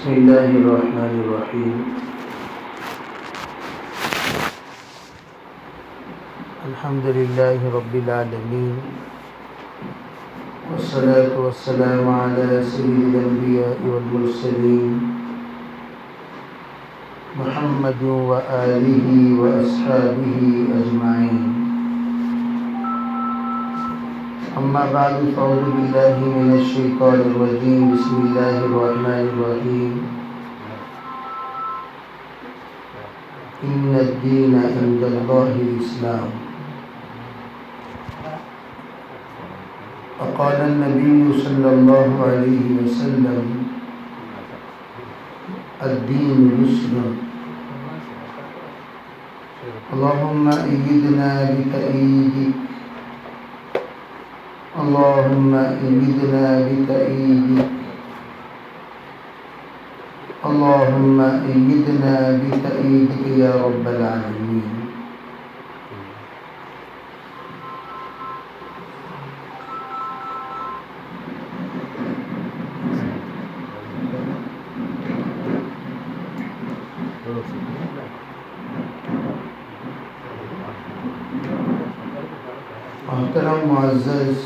بسم اللہ الرحمن الرحیم الحمد للہ رب العالمین والصلاة والسلام علی سید الانبیاء والمرسلین محمد وآلہ واصحابہ اجمعین اما بعد فاعوذ باللہ من الشیطان الرجیم بسم اللہ الرحمن الرحیم ان الدین عند اللہ الاسلام وقال النبی صلی اللہ علیہ وسلم الدین یسر اللہم ایدنا بتأییدک اللهم أيدنا بتأييدك اللهم أيدنا بتأييدك يا رب العالمين محترم معزز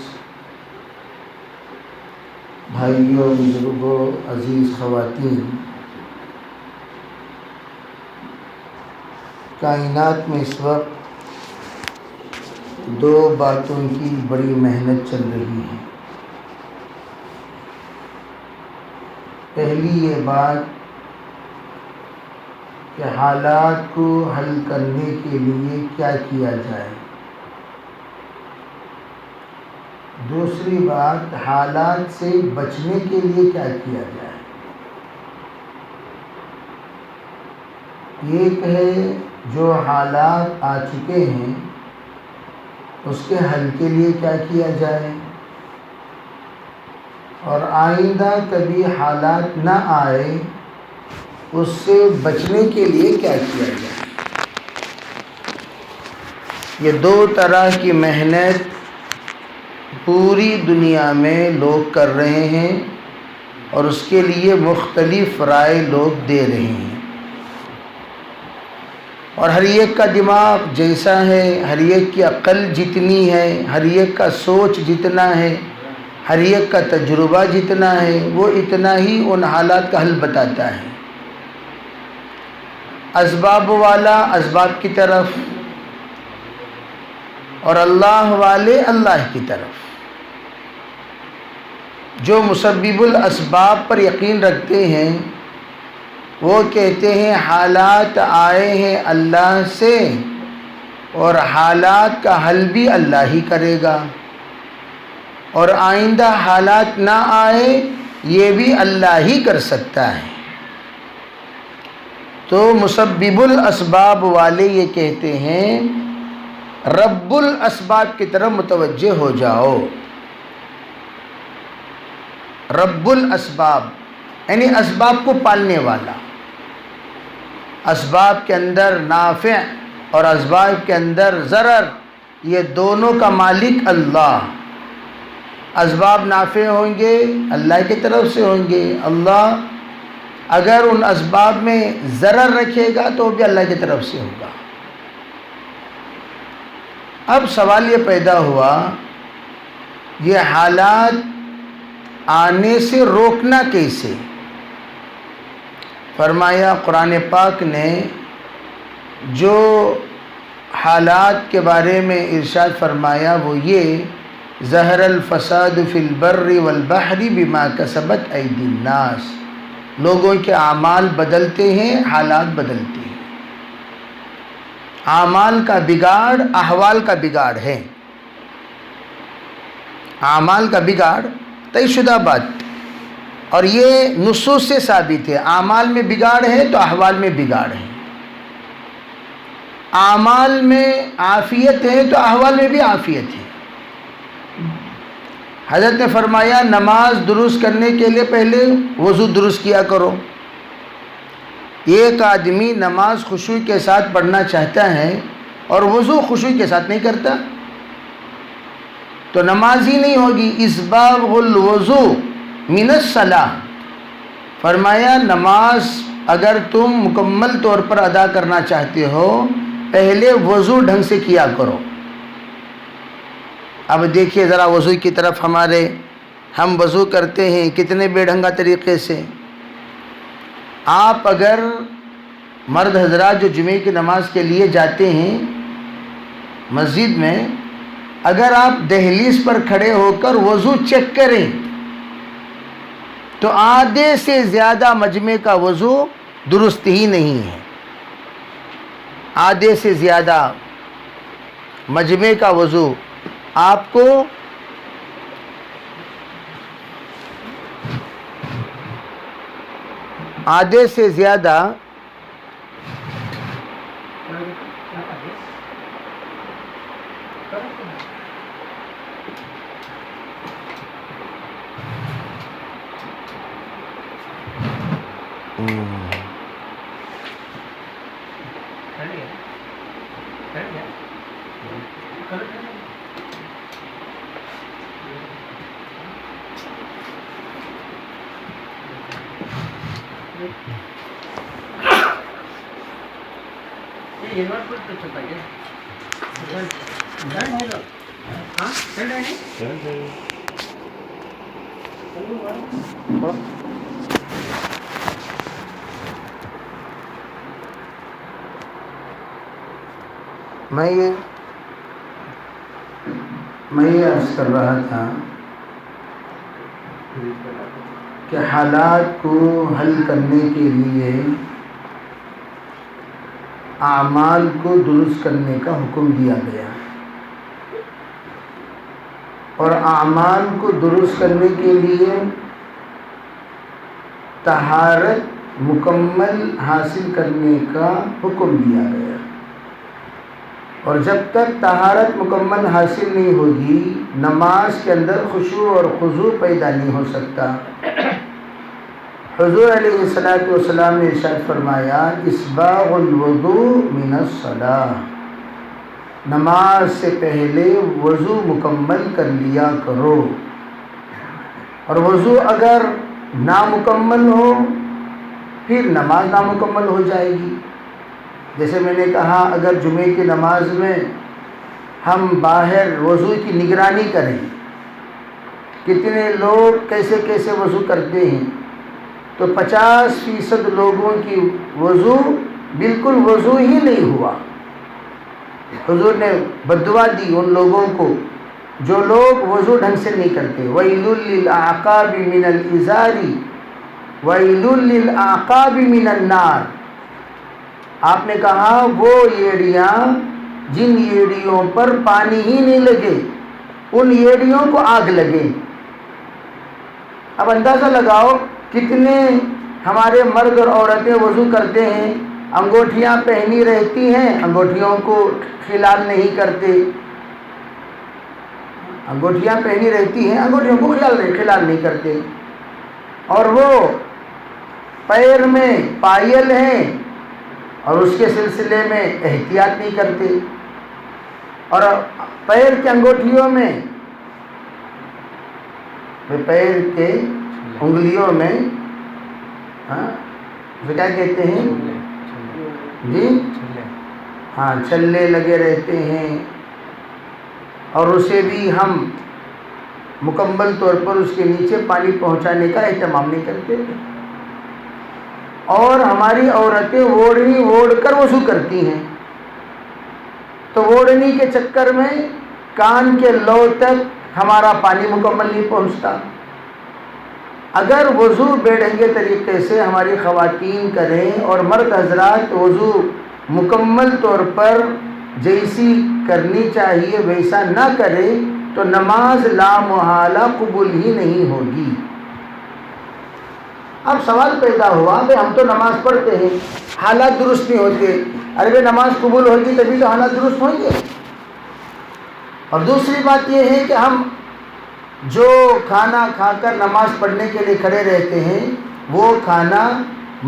بھائیوں، بزرگوں، عزیز خواتین، کائنات میں اس وقت دو باتوں کی بڑی محنت چل رہی ہے۔ پہلی یہ بات کہ حالات کو حل کرنے کے لیے کیا کیا جائے، دوسری بات حالات سے بچنے کے لیے کیا کیا جائے۔ ایک ہے جو حالات آ چکے ہیں اس کے حل کے لیے کیا کیا جائے، اور آئندہ کبھی حالات نہ آئے اس سے بچنے کے لیے کیا کیا جائے۔ یہ دو طرح کی محنت پوری دنیا میں لوگ کر رہے ہیں اور اس کے لیے مختلف رائے لوگ دے رہے ہیں، اور ہر ایک کا دماغ جیسا ہے، ہر ایک کی عقل جتنی ہے، ہر ایک کا سوچ جتنا ہے، ہر ایک کا تجربہ جتنا ہے، وہ اتنا ہی ان حالات کا حل بتاتا ہے۔ اسباب والا اسباب کی طرف اور اللہ والے اللہ کی طرف۔ جو مسبب الاسباب پر یقین رکھتے ہیں وہ کہتے ہیں حالات آئے ہیں اللہ سے اور حالات کا حل بھی اللہ ہی کرے گا، اور آئندہ حالات نہ آئے یہ بھی اللہ ہی کر سکتا ہے۔ تو مسبب الاسباب والے یہ کہتے ہیں رب الاسباب کی طرف متوجہ ہو جاؤ۔ رب الاسباب یعنی اسباب کو پالنے والا، اسباب کے اندر نافع اور اسباب کے اندر ضرر، یہ دونوں کا مالک اللہ۔ اسباب نافع ہوں گے اللہ کی طرف سے ہوں گے، اللہ اگر ان اسباب میں ضرر رکھے گا تو بھی اللہ کی طرف سے ہوگا۔ اب سوال یہ پیدا ہوا یہ حالات آنے سے روکنا کیسے؟ فرمایا قرآن پاک نے جو حالات کے بارے میں ارشاد فرمایا وہ یہ ظہر الفساد فی البر والبحر بما کسبت ایدی الناس، لوگوں کے اعمال بدلتے ہیں، حالات بدلتے ہیں۔ اعمال کا بگاڑ احوال کا بگاڑ ہے، اعمال کا بگاڑ طے شدہ بات، اور یہ نصوص سے ثابت ہے۔ اعمال میں بگاڑ ہے تو احوال میں بگاڑ ہے، اعمال میں عافیت ہے تو احوال میں بھی عافیت ہے۔ حضرت نے فرمایا نماز درست کرنے کے لیے پہلے وضو درست کیا کرو۔ ایک آدمی نماز خشوع کے ساتھ پڑھنا چاہتا ہے اور وضو خشوع کے ساتھ نہیں کرتا تو نماز ہی نہیں ہوگی۔ اسباغ الوضو من الصلاۃ، فرمایا نماز اگر تم مکمل طور پر ادا کرنا چاہتے ہو پہلے وضو ڈھنگ سے کیا کرو۔ اب دیکھیے ذرا وضو کی طرف ہم وضو کرتے ہیں کتنے بے ڈھنگا طریقے سے۔ آپ اگر مرد حضرات جو جمعے کی نماز کے لیے جاتے ہیں مسجد میں، اگر آپ دہلیز پر کھڑے ہو کر وضو چیک کریں تو آدھے سے زیادہ مجمع کا وضو درست ہی نہیں ہے۔ آدھے سے زیادہ مجمع کا وضو آپ کو آدھے سے زیادہ میں یہ عرض کر رہا تھا کہ حالات کو حل کرنے کے لیے اعمال کو درست کرنے کا حکم دیا گیا، اور اعمال کو درست کرنے کے لیے طہارت مکمل حاصل کرنے کا حکم دیا گیا، اور جب تک طہارت مکمل حاصل نہیں ہوگی نماز کے اندر خشوع اور خضوع پیدا نہیں ہو سکتا۔ حضور علیہ السلام نے ارشاد فرمایا اسباغ الوضوء من الصلاۃ، نماز سے پہلے وضو مکمل کر لیا کرو، اور وضو اگر نامکمل ہو پھر نماز نامکمل ہو جائے گی۔ جیسے میں نے کہا اگر جمعے کی نماز میں ہم باہر وضو کی نگرانی کریں، کتنے لوگ کیسے کیسے وضو کرتے ہیں، تو 50% لوگوں کی وضو بالکل وضو ہی نہیں ہوا۔ حضور نے بددعا دی ان لوگوں کو جو لوگ وضو ڈھنگ سے نہیں کرتے۔ وَيْلٌ لِّلْأَعْقَابِ مِنَ الْإِزَارِ وَيْلٌ لِّلْأَعْقَابِ مِنَ النَّارِ، آپ نے کہا وہ ایڑیاں جن ایڑیوں پر پانی ہی نہیں لگے ان ایڑیوں کو آگ لگے۔ اب اندازہ لگاؤ کتنے ہمارے مرد اور عورتیں وضو کرتے ہیں، انگوٹھیاں پہنی رہتی ہیں، انگوٹھیوں کو خلال نہیں کرتے، انگوٹھیاں پہنی رہتی ہیں، انگوٹھیوں کو خلال نہیں کرتے، اور وہ پیر میں پائل ہیں اور اس کے سلسلے میں احتیاط نہیں کرتے، اور پیر کے انگوٹھیوں میں پیر کے انگلیوں میں کیا کہتے ہیں جی ہاں چھلے لگے رہتے ہیں، اور اسے بھی ہم مکمل طور پر اس کے نیچے پانی پہنچانے کا اہتمام نہیں کرتے، اور ہماری عورتیں اوڑھنی اوڑھ کر وضو کرتی ہیں، تو اوڑھنی کے چکر میں کان کے لو تک ہمارا پانی مکمل نہیں پہنچتا۔ اگر وضو بے ڈھنگے طریقے سے ہماری خواتین کریں اور مرد حضرات وضو مکمل طور پر جیسی کرنی چاہیے ویسا نہ کرے تو نماز لامحالہ قبول ہی نہیں ہوگی۔ اب سوال پیدا ہوا کہ ہم تو نماز پڑھتے ہیں حالات درست نہیں ہوتے، ارے نماز قبول ہوگی تبھی تو حالات درست ہوں گے۔ اور دوسری بات یہ ہے کہ ہم جو کھانا کھا کر نماز پڑھنے کے لیے کھڑے رہتے ہیں وہ کھانا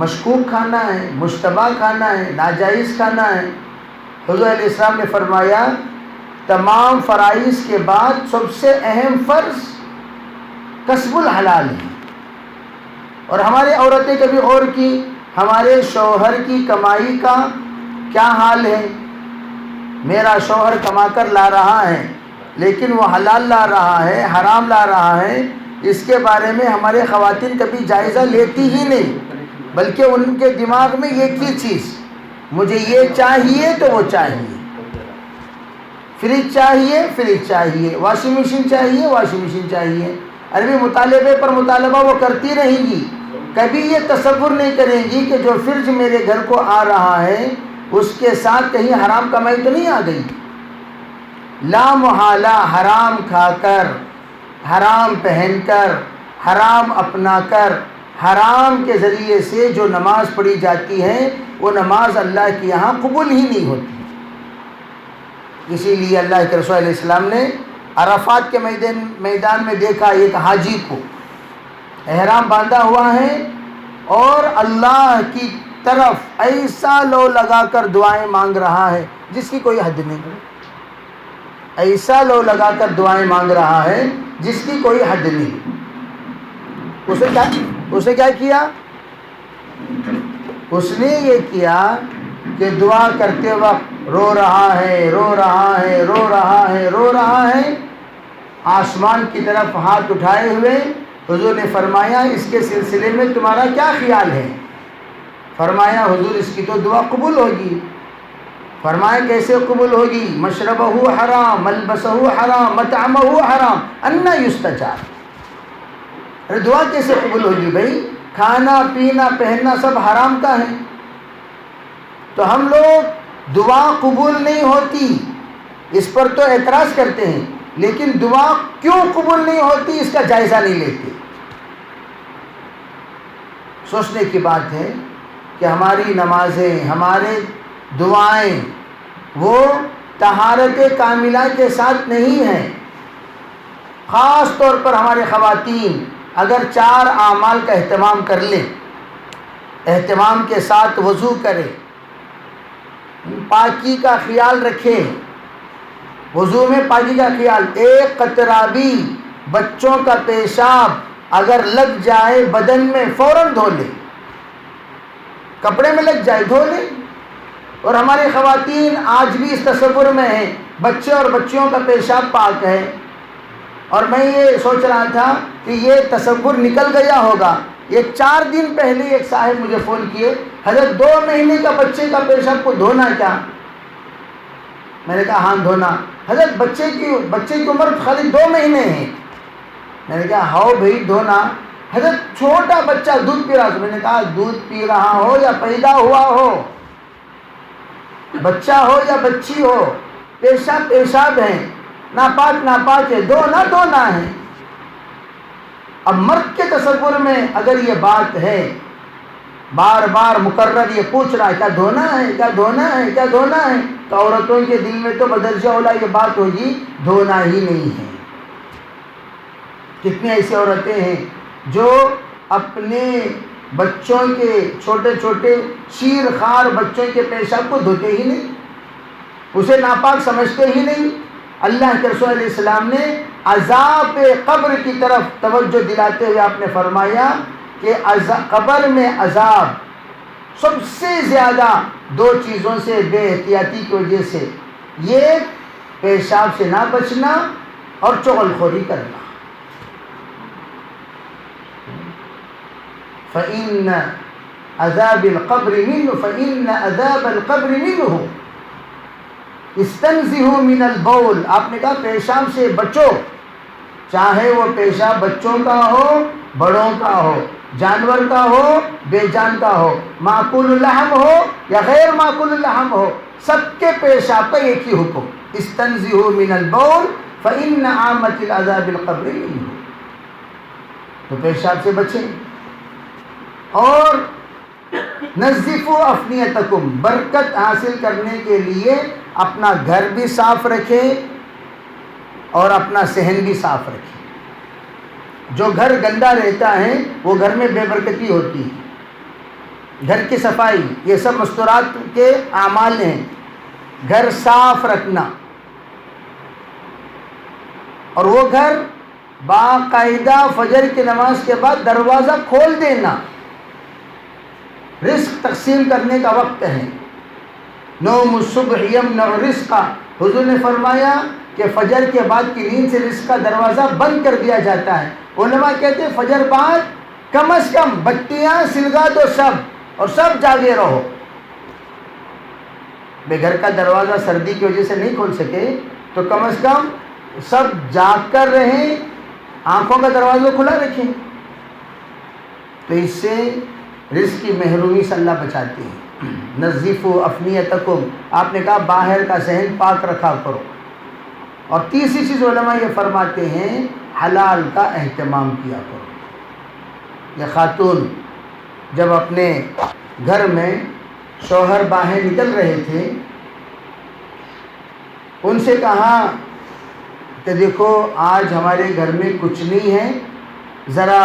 مشکوک کھانا ہے، مشتبہ کھانا ہے، ناجائز کھانا ہے۔ حضور علیہ السلام نے فرمایا تمام فرائض کے بعد سب سے اہم فرض کسب الحلال ہے، اور ہماری عورتیں کبھی غور کی ہمارے شوہر کی کمائی کا کیا حال ہے؟ میرا شوہر کما کر لا رہا ہے لیکن وہ حلال لا رہا ہے حرام لا رہا ہے، اس کے بارے میں ہمارے خواتین کبھی جائزہ لیتی ہی نہیں، بلکہ ان کے دماغ میں ایک ہی چیز، مجھے یہ چاہیے تو وہ چاہیے، فریج چاہیے فریج چاہیے، واشنگ مشین چاہیے واشنگ مشین چاہیے، عربی مطالبے پر مطالبہ وہ کرتی رہیں گی، کبھی یہ تصور نہیں کریں گی کہ جو فریج میرے گھر کو آ رہا ہے اس کے ساتھ کہیں حرام کمائی تو نہیں آ گئی۔ لا محالہ حرام کھا کر، حرام پہن کر، حرام اپنا کر، حرام کے ذریعے سے جو نماز پڑھی جاتی ہے وہ نماز اللہ کے یہاں قبول ہی نہیں ہوتی۔ اسی لیے اللہ کے رسول علیہ السلام نے عرفات کے میدان میں دیکھا ایک حاجی کو احرام باندھا ہوا ہے اور اللہ کی طرف ایسا لو لگا کر دعائیں مانگ رہا ہے جس کی کوئی حد نہیں، ایسا لو لگا کر دعائیں مانگ رہا ہے جس کی کوئی حد نہیں۔ اسے کیا کیا؟ اس نے یہ کیا کہ دعا کرتے وقت رو رہا ہے رو رہا ہے رو رہا ہے رو رہا ہے، آسمان کی طرف ہاتھ اٹھائے ہوئے حضور نے فرمایا اس کے سلسلے میں تمہارا کیا خیال ہے؟ فرمایا حضور اس کی تو دعا قبول ہوگی۔ فرمایا کیسے قبول ہوگی؟ مشربہ حرام ملبسہ حرام مطعمہ حرام انا یستجاب۔ ارے دعا کیسے قبول ہوگی بھائی؟ کھانا پینا پہننا سب حرام کا ہے، تو ہم لوگ دعا قبول نہیں ہوتی اس پر تو اعتراض کرتے ہیں، لیکن دعا کیوں قبول نہیں ہوتی اس کا جائزہ نہیں لیتے۔ سوچنے کی بات ہے کہ ہماری نمازیں ہمارے دعائیں وہ طہارت کاملہ کے ساتھ نہیں ہیں۔ خاص طور پر ہمارے خواتین اگر 4 اعمال کا اہتمام کر لیں، اہتمام کے ساتھ وضو کرے، پاکی کا خیال رکھے، وضو میں پاکی کا خیال، ایک قطرہ بھی بچوں کا پیشاب اگر لگ جائے بدن میں فوراً دھو لے، کپڑے میں لگ جائے دھو لے۔ اور ہماری خواتین آج بھی اس تصور میں ہیں بچے اور بچیوں کا پیشاب پاک ہے، اور میں یہ سوچ رہا تھا کہ یہ تصور نکل گیا ہوگا۔ یہ 4 دن پہلے ایک صاحب مجھے فون کیے، حضرت 2 مہینے کا بچے کا پیشاب کو دھونا کیا؟ میں نے کہا ہاں دھونا۔ حضرت بچے کی عمر خالی 2 مہینے ہیں۔ میں نے کہا ہاؤ بھائی دھونا۔ حضرت چھوٹا بچہ دودھ پی رہا تھا۔ میں نے کہا دودھ پی رہا ہو یا پیدا ہوا ہو، بچہ ہو یا بچی ہو، پیشاب ہے، ناپاک ہے، دھونا ہے۔ اب مرد کے تصور میں اگر یہ بات ہے، بار بار مکرر یہ پوچھ رہا ہے کیا دھونا ہے کیا دھونا ہے کیا دھونا ہے، تو عورتوں کے دل میں تو بدرجہ اولا یہ بات ہوگی دھونا ہی نہیں ہے۔ کتنی ایسی عورتیں ہیں جو اپنے بچوں کے چھوٹے چھوٹے شیر خوار بچوں کے پیشاب کو دھوتے ہی نہیں، اسے ناپاک سمجھتے ہی نہیں۔ اللہ کے رسول علیہ السلام نے عذاب قبر کی طرف توجہ دلاتے ہوئے آپ نے فرمایا کہ قبر میں عذاب سب سے زیادہ 2 چیزوں سے بے احتیاطی کی وجہ سے، یہ پیشاب سے نہ بچنا اور چغل خوری کرنا۔ فَإِنَّ عَذَابَ الْقَبْرِ مِنْهُ استنزہوا من البول۔ آپ نے کہا پیشاب سے بچو، چاہے وہ پیشاب بچوں کا ہو بڑوں کا ہو، جانور کا ہو بے جان کا ہو، معقول اللحم ہو یا غیر معقول اللحم ہو، سب کے پیشاب کا ایک ہی حکم، استنزہوا من البول فإن عامة العذاب القبر منه۔ تو پیشاب سے بچیں، اور نظفوا افنیتکم، برکت حاصل کرنے کے لیے اپنا گھر بھی صاف رکھیں اور اپنا صحن بھی صاف رکھیں۔ جو گھر گندا رہتا ہے وہ گھر میں بے برکتی ہوتی ہے۔ گھر کی صفائی یہ سب مستورات کے اعمال ہیں، گھر صاف رکھنا، اور وہ گھر باقاعدہ فجر کی نماز کے بعد دروازہ کھول دینا، رزق تقسیم کرنے کا وقت ہے۔ نوم الصبح یمنع الرزق، حضور نے فرمایا کہ فجر کے بعد کی نیند سے رزق کا دروازہ بند کر دیا جاتا ہے۔ علماء کہتے ہیں فجر بعد کم از کم بتیاں سلگا دو سب، اور سب جاگے رہو۔ بے گھر کا دروازہ سردی کی وجہ سے نہیں کھول سکے تو کم از کم سب جاگ کر رہیں، آنکھوں کا دروازہ کھلا رکھیں، تو اس سے رزق کی محرومی سے اللہ بچاتے ہیں۔ نظیفوا افنیتکم، آپ نے کہا باہر کا صحن پاک رکھا کرو۔ اور تیسری چیز علماء یہ فرماتے ہیں حلال کا اہتمام کیا کرو۔ یہ خاتون جب اپنے گھر میں شوہر باہر نکل رہے تھے، ان سے کہا کہ دیکھو آج ہمارے گھر میں کچھ نہیں ہے، ذرا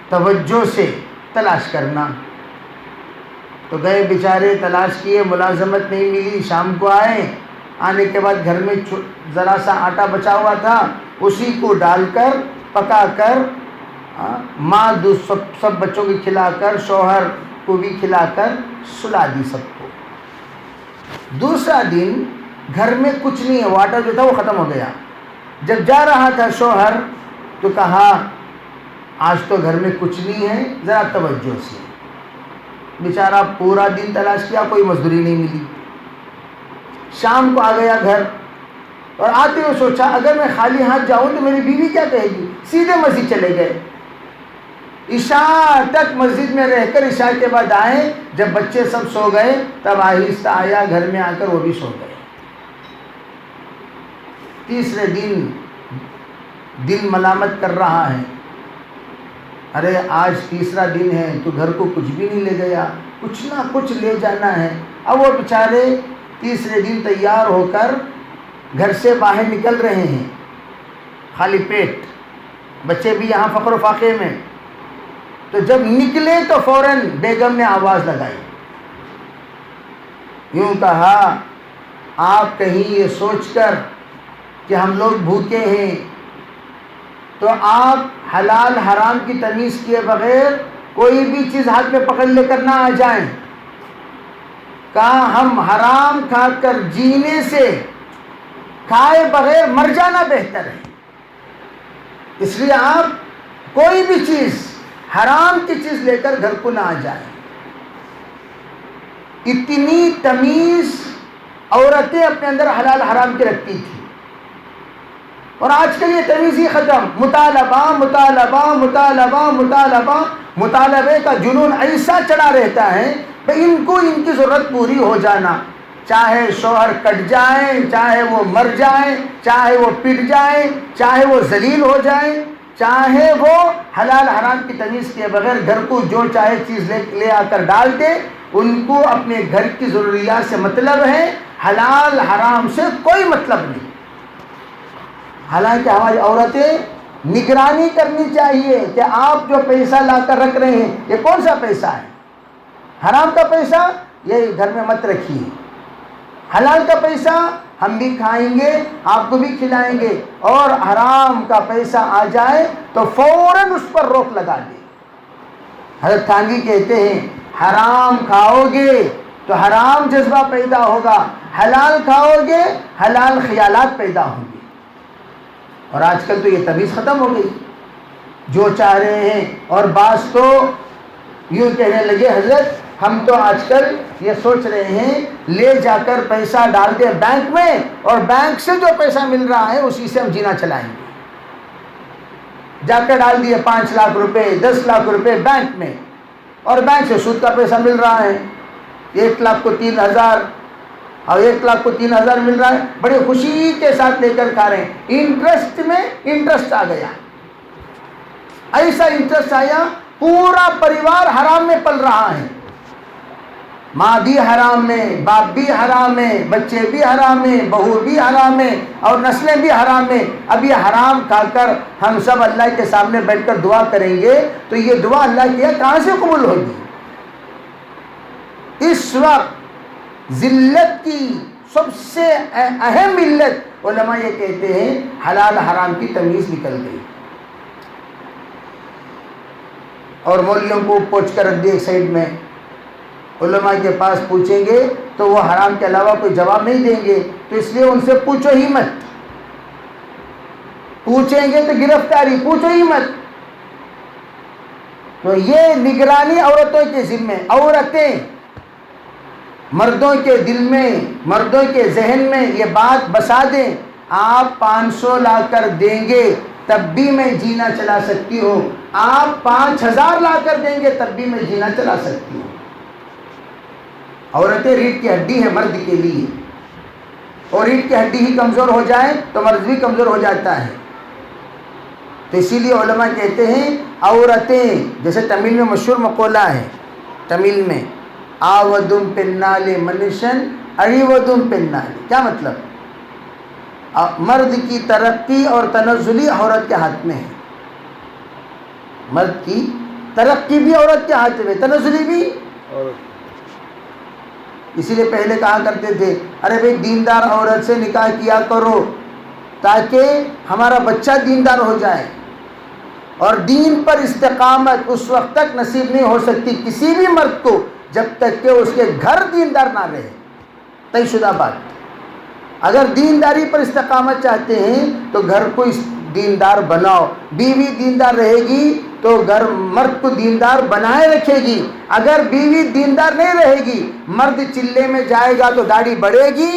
توجہ سے تلاش کرنا۔ تو گئے بیچارے، تلاش کیے، ملازمت نہیں ملی، شام کو آنے کے بعد گھر میں ذرا سا آٹا بچا ہوا تھا، اسی کو ڈال کر پکا کر ماں دودھ سب بچوں کو کھلا کر، شوہر کو بھی کھلا کر سلا دی سب کو۔ دوسرا دن گھر میں کچھ نہیں ہے، وہ آٹا جو تھا وہ ختم ہو گیا۔ جب جا رہا تھا شوہر تو کہا آج تو گھر میں کچھ نہیں ہے، ذرا توجہ سے۔ بیچارہ پورا دن تلاش کیا، کوئی مزدوری نہیں ملی۔ شام کو آ گیا گھر، اور آتے ہوئے سوچا اگر میں خالی ہاتھ جاؤں تو میری بیوی کیا کہے گی، سیدھے مسجد چلے گئے۔ عشاء تک مسجد میں رہ کر عشاء کے بعد آئے، جب بچے سب سو گئے تب آہستہ آیا گھر میں، آ کر وہ بھی سو گئے۔ تیسرے دن دل ملامت کر رہا ہے، ارے آج تیسرا دن ہے تو گھر کو کچھ بھی نہیں لے گیا، کچھ نہ کچھ لے جانا ہے۔ اب وہ بیچارے تیسرے دن تیار ہو کر گھر سے باہر نکل رہے ہیں خالی پیٹ، بچے بھی یہاں فقر و فاقے میں۔ تو جب نکلے تو فوراً بیگم نے آواز لگائی، یوں کہا آپ کہیں یہ سوچ کر کہ ہم لوگ بھوکے ہیں تو آپ حلال حرام کی تمیز کیے بغیر کوئی بھی چیز ہاتھ میں پکڑ لے کر نہ آ جائیں۔ کہا ہم حرام کھا کر جینے سے کھائے بغیر مر جانا بہتر ہے، اس لیے آپ کوئی بھی چیز حرام کی چیز لے کر گھر کو نہ آ جائیں۔ اتنی تمیز عورتیں اپنے اندر حلال حرام کی رکھتی تھی، اور آج کل یہ تمیز ہی ختم۔ مطالبہ مطالبہ مطالبہ مطالبہ، مطالبے کا جنون ایسا چڑھا رہتا ہے کہ ان کو ان کی ضرورت پوری ہو جانا، چاہے شوہر کٹ جائیں، چاہے وہ مر جائیں، چاہے وہ پٹ جائیں، چاہے وہ ذلیل ہو جائیں، چاہے وہ حلال حرام کی تمیز کے بغیر گھر کو جو چاہے چیز لے آ کر ڈال دے، ان کو اپنے گھر کی ضروریات سے مطلب ہے، حلال حرام سے کوئی مطلب نہیں۔ حالانکہ ہماری عورتیں نگرانی کرنی چاہیے کہ آپ جو پیسہ لا کر رکھ رہے ہیں یہ کون سا پیسہ ہے؟ حرام کا پیسہ یہ گھر میں مت رکھیے، حلال کا پیسہ ہم بھی کھائیں گے، آپ کو بھی کھلائیں گے، اور حرام کا پیسہ آ جائے تو فوراً اس پر روک لگا دیں۔ حضرت تھانوی کہتے ہیں حرام کھاؤ گے تو حرام جذبہ پیدا ہوگا، حلال کھاؤ گے حلال خیالات پیدا ہوں گے۔ اور آج کل تو یہ تمیز ختم ہو گئی، جو چاہ رہے ہیں، اور بعض تو یوں کہنے لگے حضرت ہم تو آج کل یہ سوچ رہے ہیں لے جا کر پیسہ ڈال دیں بینک میں، اور بینک سے جو پیسہ مل رہا ہے اسی سے ہم جینا چلائیں گے۔ جا کر ڈال دیے 5 لاکھ روپے 10 لاکھ روپے بینک میں، اور بینک سے سود کا پیسہ مل رہا ہے، 1 لاکھ کو 3,000 اور 1 لاکھ کو 3,000 مل رہا ہے، بڑی خوشی کے ساتھ لے کر کھا رہے ہیں۔ انٹرسٹ میں انٹرسٹ آ گیا، ایسا انٹرسٹ آیا پورا پریوار حرام میں پل رہا ہے، ماں بھی حرام میں، باپ بھی حرام میں، بچے بھی حرام میں، بہو بھی حرام میں، اور نسلیں بھی حرام میں۔ اب یہ حرام کھا کر ہم سب اللہ کے سامنے بیٹھ کر دعا کریں گے تو یہ دعا اللہ کی کہاں سے قبول ہوگی؟ اس وقت ذلت کی سب سے اہم علت علماء یہ کہتے ہیں حلال حرام کی تمیز نکل گئی۔ اور مولویوں کو پوچھ کر رکھ دیا ایک سائڈ میں. علماء کے پاس پوچھیں گے تو وہ حرام کے علاوہ کوئی جواب نہیں دیں گے، تو اس لیے ان سے پوچھو ہی مت. پوچھیں گے تو گرفتاری، پوچھو ہی مت. تو یہ نگرانی عورتوں کے ذمے. عورتیں مردوں کے دل میں، مردوں کے ذہن میں یہ بات بسا دیں، آپ 500 لا کر دیں گے تب بھی میں جینا چلا سکتی ہوں، آپ 5000 لا کر دیں گے تب بھی میں جینا چلا سکتی ہوں. عورتیں ریڑھ کی ہڈی ہیں مرد کے لیے، اور ریڑھ کی ہڈی ہی کمزور ہو جائے تو مرد بھی کمزور ہو جاتا ہے. تو اسی لیے علماء کہتے ہیں عورتیں، جیسے تمل میں مشہور مقولہ ہے، تمل میں آودم پنالے منشن اریودم پنالے. کیا مطلب؟ مرد کی ترقی اور تنزلی عورت کے ہاتھ میں ہے. مرد کی ترقی بھی عورت کے ہاتھ میں، تنزلی بھی. اسی لیے پہلے کہا کرتے تھے ارے بھائی دیندار عورت سے نکاح کیا کرو تاکہ ہمارا بچہ دیندار ہو جائے. اور دین پر استقامت اس وقت تک نصیب نہیں ہو سکتی کسی بھی مرد کو جب تک کہ اس کے گھر دیندار نہ رہے. طے شدہ بات. اگر دینداری پر استقامت چاہتے ہیں تو گھر کو دیندار بناؤ. بیوی دیندار رہے گی تو گھر مرد کو دیندار بنائے رکھے گی. اگر بیوی دیندار نہیں رہے گی، مرد چلے میں جائے گا تو داڑھی بڑھے گی،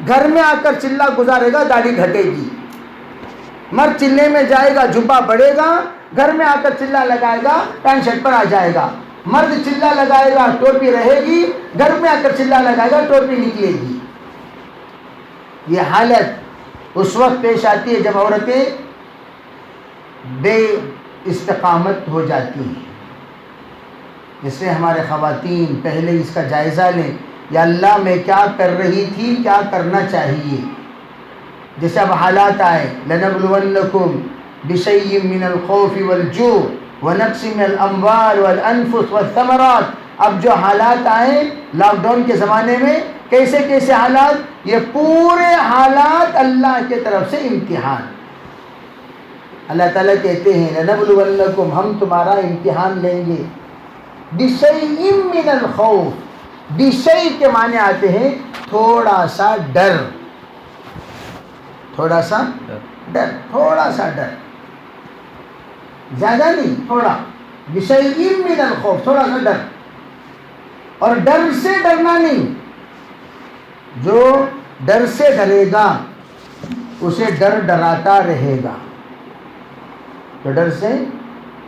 گھر میں آ کر چلہ گزارے گا داڑھی گھٹے گی. مرد چلے میں جائے گا جبہ بڑھے گا، گھر میں آ کر چلہ لگائے گا پینٹ شرٹ پر آ جائے گا. مرد چلہ لگائے گا ٹوپی رہے گی، گھر میں آ کر چلہ لگائے گا ٹوپی نکلے گی. یہ حالت اس وقت پیش آتی ہے جب عورتیں بے استقامت ہو جاتی ہیں. اس لیے ہمارے خواتین پہلے اس کا جائزہ لیں، یا اللہ میں کیا کر رہی تھی، کیا کرنا چاہیے. جیسے اب حالات آئے لَنَبْلُوَنَّكُمْ بِشَيْءٍ مِّنَ الْخَوْفِ وَالْجُوعِ وَنَقْصٍ مِّنَ الْأَمْوَالِ وَالْأَنفُسِ وَالثَّمَرَاتِ. اب جو حالات آئے لاک ڈاؤن کے زمانے میں، کیسے کیسے حالات، یہ پورے حالات اللہ کے طرف سے امتحان. اللہ تعالیٰ کہتے ہیں لَنَبْلُوَنَّكُمْ، ہم تمہارا امتحان لیں گے. بِشَيْءٍ مِّنَ الْخَوْفِ، بِشَيْء کے معنی آتے ہیں تھوڑا سا ڈر. تھوڑا سا ڈر، تھوڑا سا ڈر، زیادہ نہیں، تھوڑا. بِشَيْءٍ مِّنَ الْخَوْفِ، تھوڑا سا ڈر. اور ڈر سے ڈرنا نہیں، جو ڈر سے ڈرے گا اسے ڈر ڈراتا رہے گا. جو ڈر سے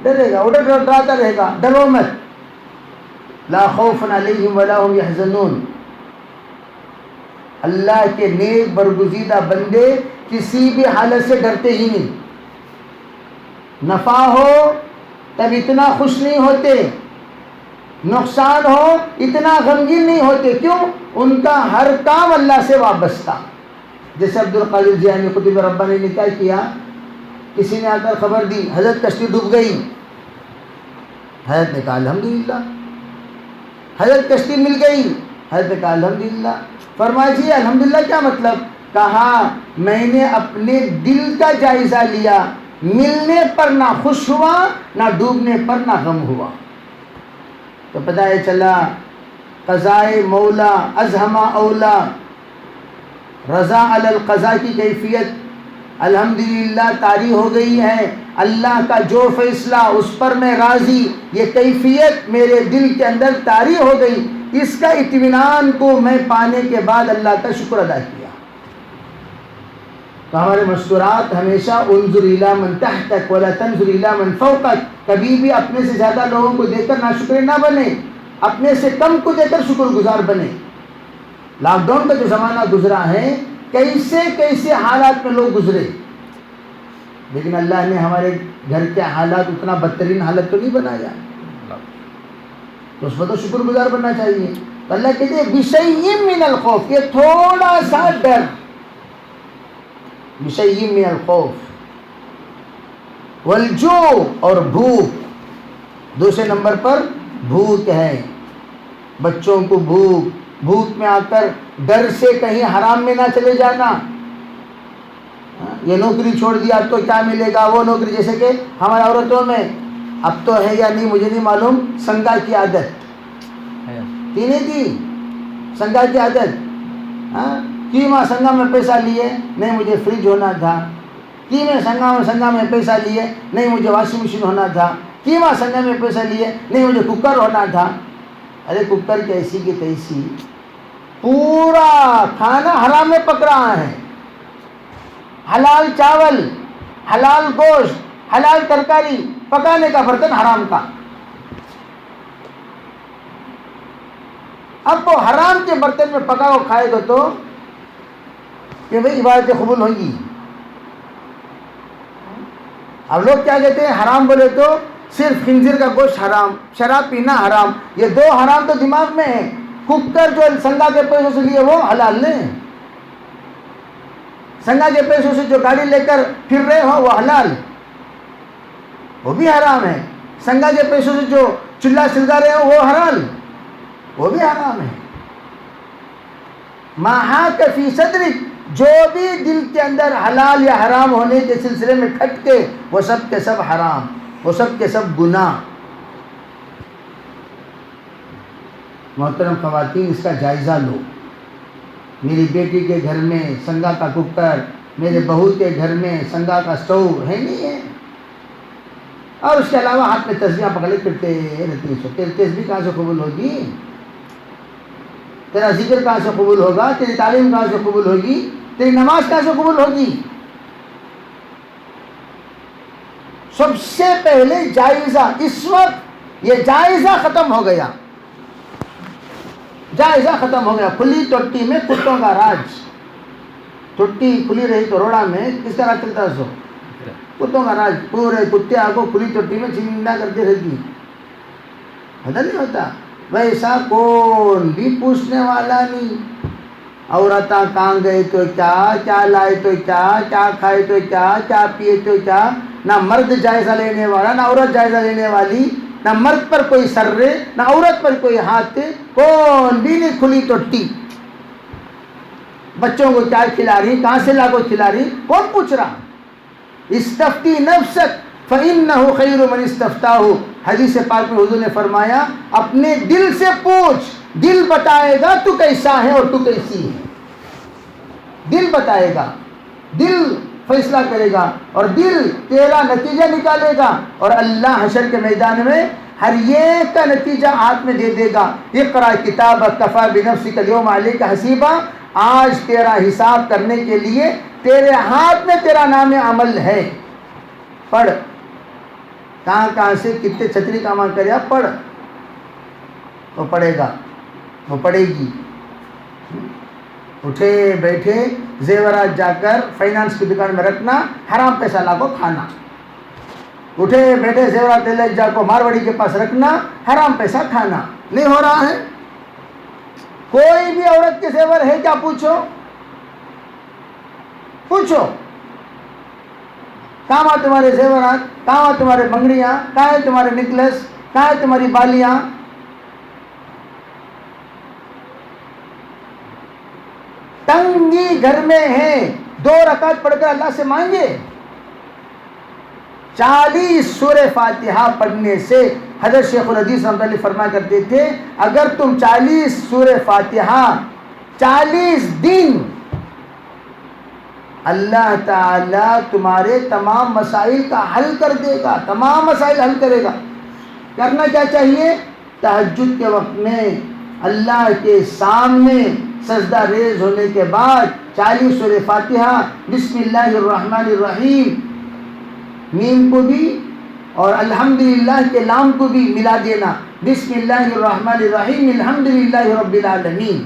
ڈرے گا وہ ڈر ڈراتا رہے گا. ڈرو مت. لا خوف علیہم ولا هم يحزنون. اللہ کے نیک برگزیدہ بندے کسی بھی حالت سے ڈرتے ہی نہیں. نفع ہو تب اتنا خوش نہیں ہوتے، نقصان ہو اتنا غمگین نہیں ہوتے. کیوں؟ ان کا ہر کام اللہ سے وابستہ. جیسے عبدالقادر جیلانی قطب ربانی نے کیا کیا، کسی نے آ کر خبر دی حضرت کشتی ڈوب گئی. حضرت نے کہا الحمدللہ. حضرت کشتی مل گئی. حضرت نے کہا الحمدللہ. فرمایا جی الحمدللہ کیا مطلب؟ کہا میں نے اپنے دل کا جائزہ لیا، ملنے پر نہ خوش ہوا، نہ ڈوبنے پر نہ غم ہوا. تو پتہ ہے چلا قضائے مولا ازہما اولا. رضا علی القضاء کی کیفیت الحمدللہ طاری ہو گئی ہے. اللہ کا جو فیصلہ اس پر میں راضی، یہ کیفیت میرے دل کے اندر طاری ہو گئی. اس کا اطمینان کو میں پانے کے بعد اللہ کا شکر ادا کیا. تو ہمارے مستورات ہمیشہ انظر الی من تحتک ولا تنظر الی من فوقک. کبھی بھی اپنے سے زیادہ لوگوں کو دے کر ناشکر نہ بنے، اپنے سے کم کو دے کر شکر گزار بنے. لاک ڈاؤن کا جو زمانہ گزرا ہے، کیسے کیسے حالات میں لوگ گزرے، لیکن اللہ نے ہمارے گھر کے حالات اتنا بدترین حالت تو نہیں بنایا. تو اس وقت شکر گزار بننا چاہیے. تو اللہ کہتے ہیں بِشَيْءٍ مِّنَ الْخَوْفِ، یہ تھوڑا سا ڈر. بِشَيْءٍ مِّنَ الْخَوْفِ وَالْجُوعِ، اور بھوک. دوسرے نمبر پر بھوک ہے. بچوں کو بھوک میں آ کر ڈر سے کہیں حرام میں نہ چلے جانا. یہ نوکری چھوڑ دیا تو کیا ملے گا، وہ نوکری، جیسے کہ ہمارے عورتوں میں اب تو ہے یا نہیں مجھے نہیں معلوم، سنگا کی عادت تھی نہیں تھی، سنگا کی عادت، کی ماں سنگا میں پیسہ لیے، نہیں مجھے فریج ہونا تھا، کی میں سنگا میں پیسہ لیے، نہیں مجھے واشنگ مشین ہونا تھا، کی ماں سنگا میں پیسہ لیے، نہیں مجھے کوکر ہونا تھا۔ ارے کوکر کیسی کی تیسی، پورا کھانا حرام میں پک رہا ہے، حلال چاول، حلال گوشت، حلال ترکاری، پکانے کا برتن حرام کا۔ اب وہ حرام کے برتن میں پکا ہو کھائے گا تو کہ بھئی عبادتیں قبول ہوں گی۔ اب لوگ کیا کہتے ہیں، حرام بولے تو صرف خنزیر کا گوشت حرام، شراب پینا حرام، یہ دو حرام تو دماغ میں ہے۔ کوکر جو سنگا کے پیسوں سے لیے وہ حلال نہیں، سنگا کے پیسوں سے جو گاڑی لے کر پھر رہے ہو وہ حلال، وہ بھی حرام ہے۔ سنگا کے پیسوں سے جو چولہا سلگا رہے ہو وہ حلال، وہ بھی حرام ہے۔ ما حاک فی صدرک، جو بھی دل کے اندر حلال یا حرام ہونے کے سلسلے میں کھٹکے وہ سب کے سب حرام، وہ سب کے سب گناہ۔ محترم خواتین، اس کا جائزہ لو۔ میری بیٹی کے گھر میں سنگا کا کوکر، میرے بہو کے گھر میں سنگا کا سٹو ہے نہیں ہے، اور اس کے علاوہ ہاتھ میں تسبیح پکڑے پھرتے رہتی ہیں۔ تیری تسبیح کہاں سے قبول ہوگی؟ تیرا ذکر کہاں سے قبول ہوگا؟ تیری تعلیم کہاں سے قبول ہوگی؟ تیری نماز کہاں سے قبول ہوگی؟ سب سے پہلے جائزہ، اس وقت یہ جائزہ ختم ہو گیا، جائزہ ختم ہو گیا۔ کھلی ٹوٹی میں کتوں کا راج، ٹوٹی کھلی رہی تو روڑا میں کس طرح چلتا سو؟ کتوں کا راج، پورے کتے آپ کو کھلی ٹوٹی میں چنڈا کرتے رہتی، بدل نہیں ہوتا۔ ویسا کون بھی پوچھنے والا نہیں، عورتاں کہاں گئے تو کیا، کیا لائے تو کیا، کیا کھائے تو کیا، کیا پیے تو کیا، نہ مرد جائزہ لینے والا، نہ عورت جائزہ لینے والی، نہ مرد پر کوئی سرے، نہ عورت پر کوئی ہاتھ، کون بھی نہیں، کھلی ٹوٹی۔ بچوں کو کیا کھلا رہی، کہاں سے لا کر کھلا رہی، کون پوچھ رہا؟ استفتی نفسک فإنہ خیر من استفتاہ، حدیث پاک میں حضور نے فرمایا اپنے دل سے پوچھ، دل بتائے گا تو کیسا ہے اور تو کیسی ہے، دل بتائے گا، دل فیصلہ کرے گا، اور دل تیرا نتیجہ نکالے گا، اور اللہ حشر کے میدان میں ہر ایک کا نتیجہ ہاتھ میں دے دے گا۔ اقرأ کتابک کفی بنفسک اليوم علیک حسیبا، آج تیرا حساب کرنے کے لیے تیرے ہاتھ میں تیرا نام عمل ہے، پڑھ، کہاں کہاں سے کتنے چھتری کاما کریا، پڑھ، وہ پڑھے گا، وہ پڑھے گی۔ اٹھے بیٹھے زیورات جا کر فائنانس کی دکان میں رکھنا، حرام پیسہ لا کو کھانا، اٹھے بیٹھے زیورات لے جا کو مارواڑی کے پاس رکھنا، حرام پیسہ کھانا، نہیں ہو رہا ہے؟ کوئی بھی عورت کے زیور ہے کیا؟ پوچھو، پوچھو، کہاں تمہارے زیورات، کہاں تمہارے بنگڑیاں، کہاں ہے تمہارے نیکلس، کہاں ہے تمہاری بالیاں؟ تنگی گھر میں ہے، 2 رکعت پڑھ کر اللہ سے مانگے۔ 40 سورہ فاتحہ پڑھنے سے، حضرت شیخ الحدیث رحمۃ اللہ علیہ فرمایا کرتے تھے اگر تم 40 سورہ فاتحہ 40 دن، اللہ تعالیٰ تمہارے تمام مسائل کا حل کر دے گا، تمام مسائل حل کرے گا۔ کرنا کیا چاہیے؟ تہجد کے وقت میں اللہ کے سامنے سجدہ ریز ہونے کے بعد 40 سورہ فاتحہ، بسم اللہ الرحمن الرحیم، میم کو بھی اور الحمدللہ کے لام کو بھی ملا دینا، بسم اللہ الرحمن الرحیم الحمدللہ رب العالمین،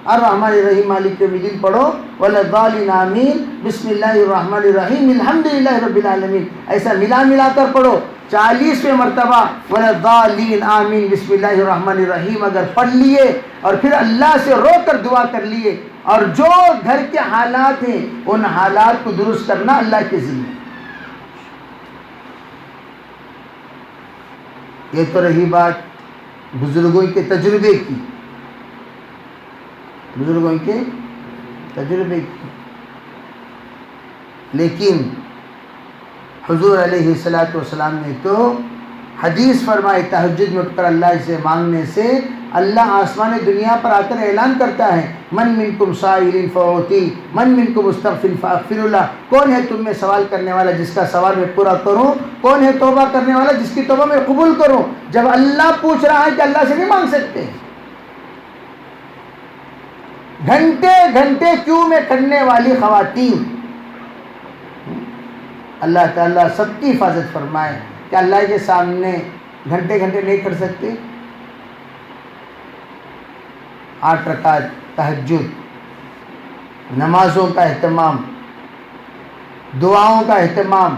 الرحمن الرحیم مالک یوم الدین پڑھو، والضالین آمین، بسم اللہ الرحمن الرحیم الحمدللہ رب العالمین، ایسا ملا ملا کر پڑھو۔ 40ویں مرتبہ والضالین آمین بسم اللہ الرحمن الرحیم اگر پڑھ لیے اور پھر اللہ سے رو کر دعا کر لیے، اور جو گھر کے حالات ہیں ان حالات کو درست کرنا اللہ کے ذمہ۔ یہ تو رہی بات بزرگوں کے تجربے کی، بزرگوں کے تجربے کی۔ لیکن حضور علیہ الصلوۃ والسلام نے تو حدیث فرمائی تہجد میں اٹھ کر اللہ سے مانگنے سے اللہ آسمان دنیا پر آ کر اعلان کرتا ہے من منکم سائل فاعطی من منکم مستغفر فاغفر له، کون ہے تم میں سوال کرنے والا جس کا سوال میں پورا کروں، کون ہے توبہ کرنے والا جس کی توبہ میں قبول کروں۔ جب اللہ پوچھ رہا ہے کہ اللہ سے نہیں مانگ سکتے؟ گھنٹے گھنٹے کیوں میں کھڑنے والی خواتین، اللہ تعالیٰ سب کی حفاظت فرمائے کہ اللہ کے سامنے گھنٹے گھنٹے نہیں کر سکتے۔ 8 رکعت تہجد، نمازوں کا اہتمام، دعاؤں کا اہتمام۔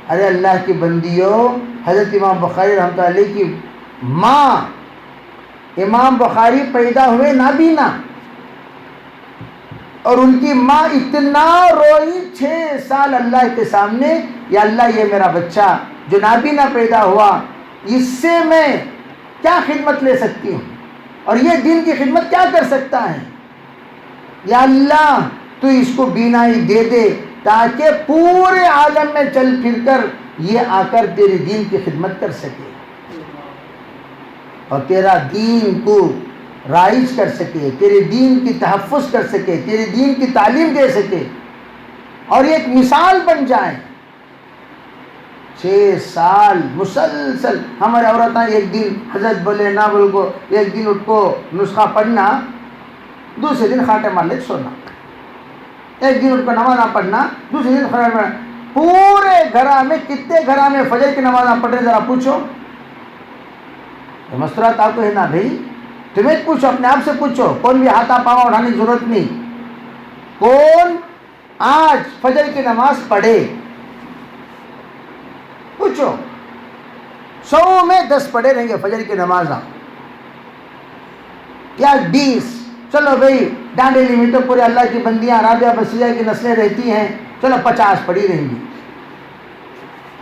ارے اللہ کی بندیوں، حضرت امام بخاری رحمۃ اللہ علیہ کی ماں، امام بخاری پیدا ہوئے نابینا، اور ان کی ماں اتنا روئی 6 سال اللہ کے سامنے، یا اللہ یہ میرا بچہ جو نابینا پیدا ہوا، اس سے میں کیا خدمت لے سکتی ہوں، اور یہ دین کی خدمت کیا کر سکتا ہے، یا اللہ تو اس کو بینائی دے دے تاکہ پورے عالم میں چل پھر کر یہ آ کر تیرے دین کی خدمت کر سکے اور تیرا دین کو رائج کر سکے، تیرے دین کی تحفظ کر سکے، تیرے دین کی تعلیم دے سکے اور ایک مثال بن جائے۔ 6 سال مسلسل ہمارے عورتیں ایک دن حضرت بولے نہ بول کو، ایک دن اٹھ کو نسخہ پڑھنا، دوسرے دن خاٹے مار لے سونا، ایک دن اٹھ کو نماز نہ پڑھنا، دوسرے دن خاٹے مار۔ پورے گھر میں کتنے گھر میں فجر کی نماز نہ پڑھ رہے ذرا پوچھو، مستورات آپ کو ہے نا بھائی، تمہیں پوچھو، اپنے آپ سے پوچھو، کون بھی ہاتھ پاوا اٹھانے کی ضرورت نہیں، کون آج فجر کی نماز پڑھے، پوچھو۔ 100 میں 10 پڑھے رہیں گے فجر کی نماز، یا 20۔ چلو بھائی ڈانڈیلی میں تو پورے اللہ کی بندیاں رابعہ بصریہ کی نسلیں رہتی ہیں، چلو 50 پڑھی رہیں گی۔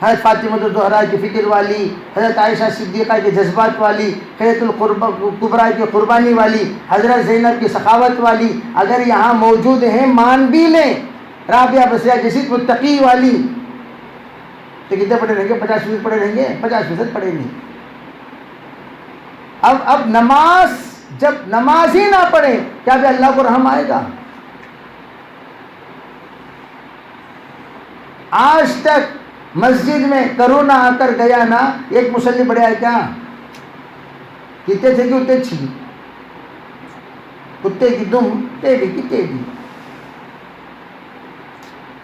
حضرت فاطمہ الزہرا کی فکر والی، حضرت عائشہ صدیقہ کے جذبات والی، خیرۃ الکبریٰ کی قربانی والی، حضرت زینب کی سخاوت والی، اگر یہاں موجود ہیں مان بھی لیں، رابعہ بصریہ جیسی متقی والی، تو کتنے پڑھے رہیں گے؟ 50% پڑھے رہیں گے؟ 50% پڑھے نہیں۔ اب نماز، جب نماز ہی نہ پڑھے کیا بھی اللہ کو رحم آئے گا؟ آج تک مسجد میں کرونا آ کر گیا نا، ایک مصلی پڑھا ہے کیا؟ کتنے تھے کہ اتنے چھی، کتے کی دم ٹیڑھی کی ٹیڑھی،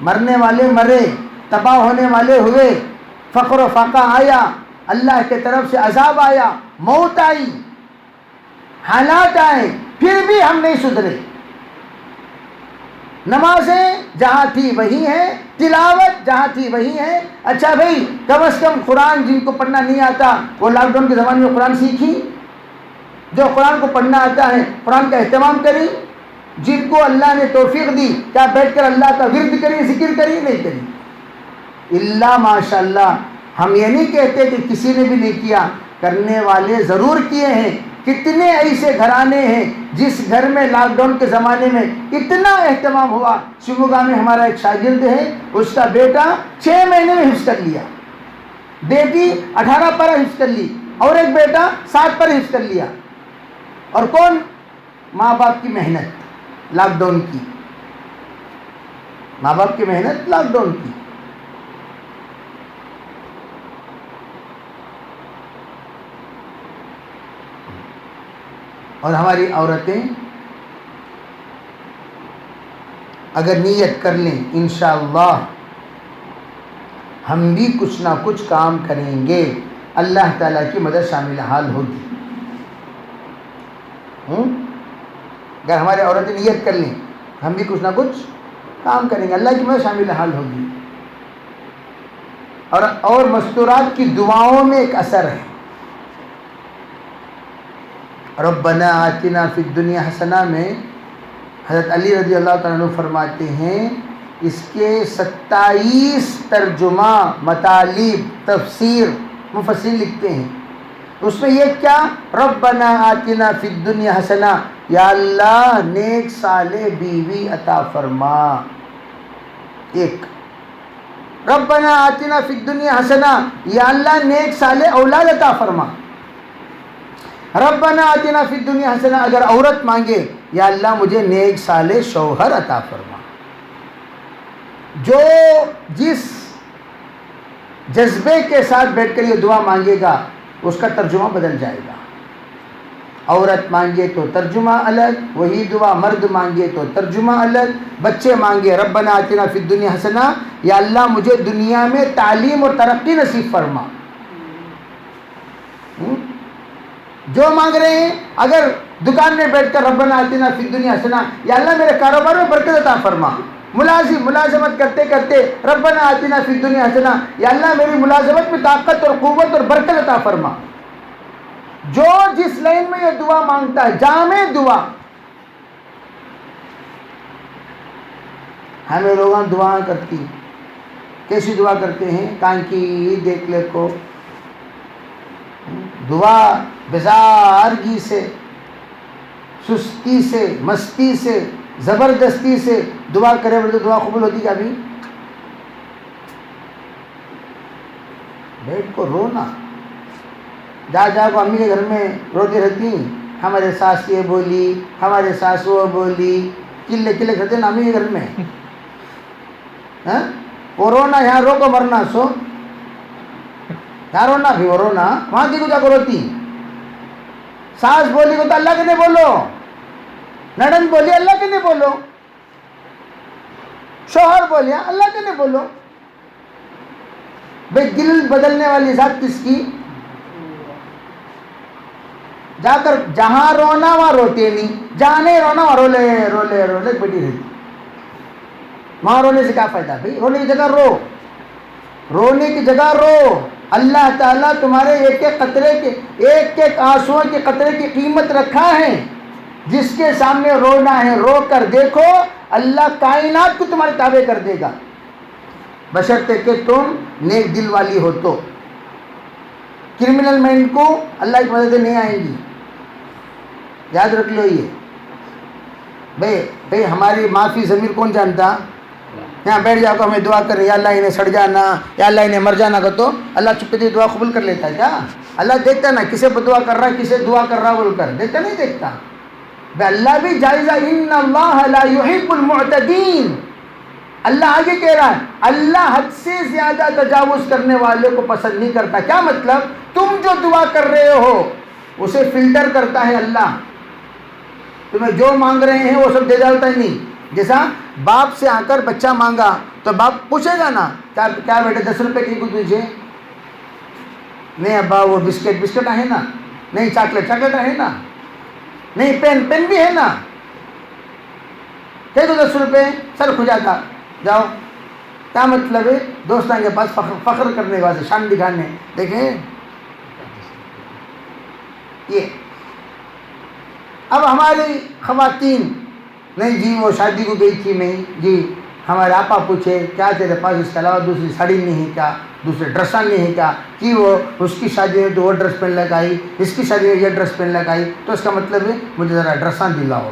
مرنے والے مرے، تباہ ہونے والے ہوئے، فقر و فاقہ آیا، اللہ کے طرف سے عذاب آیا، موت آئی، حالات آئے، پھر بھی ہم نہیں سدھرے۔ نمازیں جہاں تھی وہی ہیں، تلاوت جہاں تھی وہی ہے۔ اچھا بھائی کم از کم قرآن جن کو پڑھنا نہیں آتا وہ لاک ڈاؤن کے زمانے میں قرآن سیکھی، جو قرآن کو پڑھنا آتا ہے قرآن کا اہتمام کری، جن کو اللہ نے توفیق دی کیا بیٹھ کر اللہ کا ورد کری، ذکر کری؟ نہیں کری۔ اللہ ماشاء اللہ، ہم یہ نہیں کہتے کہ کسی نے بھی نہیں کیا، کرنے والے ضرور کیے ہیں۔ کتنے ایسے گھرانے ہیں جس گھر میں لاک ڈاؤن کے زمانے میں اتنا اہتمام ہوا۔ شموگا میں ہمارا ایک شاگرد ہے، اس کا بیٹا 6 مہینے میں حفظ کر لیا، بیٹی 18 پارہ حفظ کر لی، اور ایک بیٹا 7 پر حفظ کر لیا۔ اور کون؟ ماں باپ کی محنت لاک ڈاؤن کی، ماں باپ کی محنت لاک ڈاؤن کی۔ اور ہماری عورتیں اگر نیت کر لیں انشاءاللہ ہم بھی کچھ نہ کچھ کام کریں گے، اللہ تعالیٰ کی مدد شامل حال ہوگی۔ اگر ہماری عورتیں نیت کر لیں ہم بھی کچھ نہ کچھ کام کریں گے، اللہ کی مدد شامل حال ہوگی۔ اور مستورات کی دعاؤں میں ایک اثر ہے۔ ربنا آتنا فی الدنیا حسنہ میں حضرت علی رضی اللہ تعالیٰ عنہ فرماتے ہیں، اس کے 27 ترجمہ، مطالب، تفسیر مفسرین لکھتے ہیں۔ اس میں یہ کیا؟ ربنا آتنا فی الدنیا حسنہ، یا اللہ نیک صالح بیوی عطا فرما۔ ایک ربنا آتنا فی الدنیا حسنہ، یا اللہ نیک صالح اولاد عطا فرما. ربنا آتنا فی الدنیا حسنہ، اگر عورت مانگے یا اللہ مجھے نیک صالح شوہر عطا فرما. جو جس جذبے کے ساتھ بیٹھ کر یہ دعا مانگے گا اس کا ترجمہ بدل جائے گا. عورت مانگے تو ترجمہ الگ، وہی دعا مرد مانگے تو ترجمہ الگ. بچے مانگے ربنا آتنا فی الدنیا حسنہ، یا اللہ مجھے دنیا میں تعلیم اور ترقی نصیب فرما. جو مانگ رہے ہیں، اگر دکان میں بیٹھ کر ربنا آتنا فی الدنیا حسنہ، یا اللہ میرے کاروبار میں برکت عطا فرما. ملازمت کرتے کرتے ربنا آتنا فی الدنیا حسنہ، یا اللہ میری ملازمت میں طاقت اور قوت اور برکت عطا فرما. جو جس لائن میں یہ دعا مانگتا ہے، جامع دعا. ہمیں لوگ دعا کرتی، کیسی دعا کرتے ہیں؟ کان کی دیکھ لے کو دعا بزارگی سے، سستی سے، مستی سے، زبردستی سے دعا کرے بولے تو دعا قبول ہوتی کیا بھی؟ بیٹھ کو رونا. جا کو امی کے گھر میں روتی رہتی، ہمارے ساس یہ بولی، ہمارے ساس وہ بولی، کلے کھاتے نا امی کے گھر میں. وہ رونا یہاں رو کو مرنا. سو یہاں رونا بھی وہ رونا، وہاں کی کو جا کو روتی. ساس بولی کو تو اللہ کے نہیں بولو، نڑند بولی اللہ کے نہیں بولو، شوہر بولیا اللہ کے نہیں بولو. بھئی دل بدلنے والی ذات کس کی؟ جا کر جہاں رونا وہاں روتے نہیں، جہاں نہیں رونا وہاں رولے بیٹھی رہتی. وہاں رونے سے کیا فائدہ بھائی؟ رونے کی جگہ رو، رونے کی جگہ رو. اللہ تعالیٰ تمہارے ایک ایک آنسوؤں کے قطرے کی قیمت رکھا ہے. جس کے سامنے رونا ہے رو کر دیکھو، اللہ کائنات کو تمہارے تابع کر دے گا، بشرطے کہ تم نیک دل والی ہو. تو کرمنل مائنڈ کو اللہ کی مدد نہیں آئیں گی، یاد رکھ لو. یہ بھئی ہماری معافی ضمیر کون جانتا؟ یہاں بیٹھ جاؤ کو ہمیں دعا کر رہے یا اللہ انہیں سڑ جانا، یا اللہ انہیں مر جانا کا، تو اللہ چپے سے دعا قبول کر لیتا ہے کیا؟ اللہ دیکھتا نا کسے دعا کر رہا ہے، کسے دعا کر رہا بول کر دیکھتا نہیں دیکھتا؟ اللہ بھی جائزہ، ان اللہ لا یحب المعتدین. اللہ آگے کہہ رہا ہے اللہ حد سے زیادہ تجاوز کرنے والے کو پسند نہیں کرتا. کیا مطلب؟ تم جو دعا کر رہے ہو اسے فلٹر کرتا ہے اللہ. تمہیں جو مانگ رہے ہیں وہ سب دے ڈالتا ہی نہیں. جیسا باپ سے آ کر بچہ مانگا تو باپ پوچھے گا نا کیا بیٹے 10 روپے کی کو تجھے؟ نہیں ابا وہ بسکٹ ہے نا، نہیں چاکلیٹ ہے نا، نہیں پین بھی ہے نا، دے دو 10 روپے، سر کھجاتا جاؤ. کیا مطلب ہے؟ دوستوں کے پاس فخر کرنے کے واسطے، شان دکھانے. دیکھیں یہ اب ہماری خواتین، نہیں جی وہ شادی کو گئی تھی میں جی، ہمارے آپا پوچھے کیا تیرے پاس اس کے علاوہ دوسری ساڑی نہیں ہے کیا، دوسرے ڈریساں نہیں ہے کیا، کہ وہ اس کی شادی میں تو وہ ڈریس پہن لے آئی، اس کی شادی میں یہ ڈریس پہن لے آئی. تو اس کا مطلب ہے مجھے ذرا ڈریساں دلاؤ.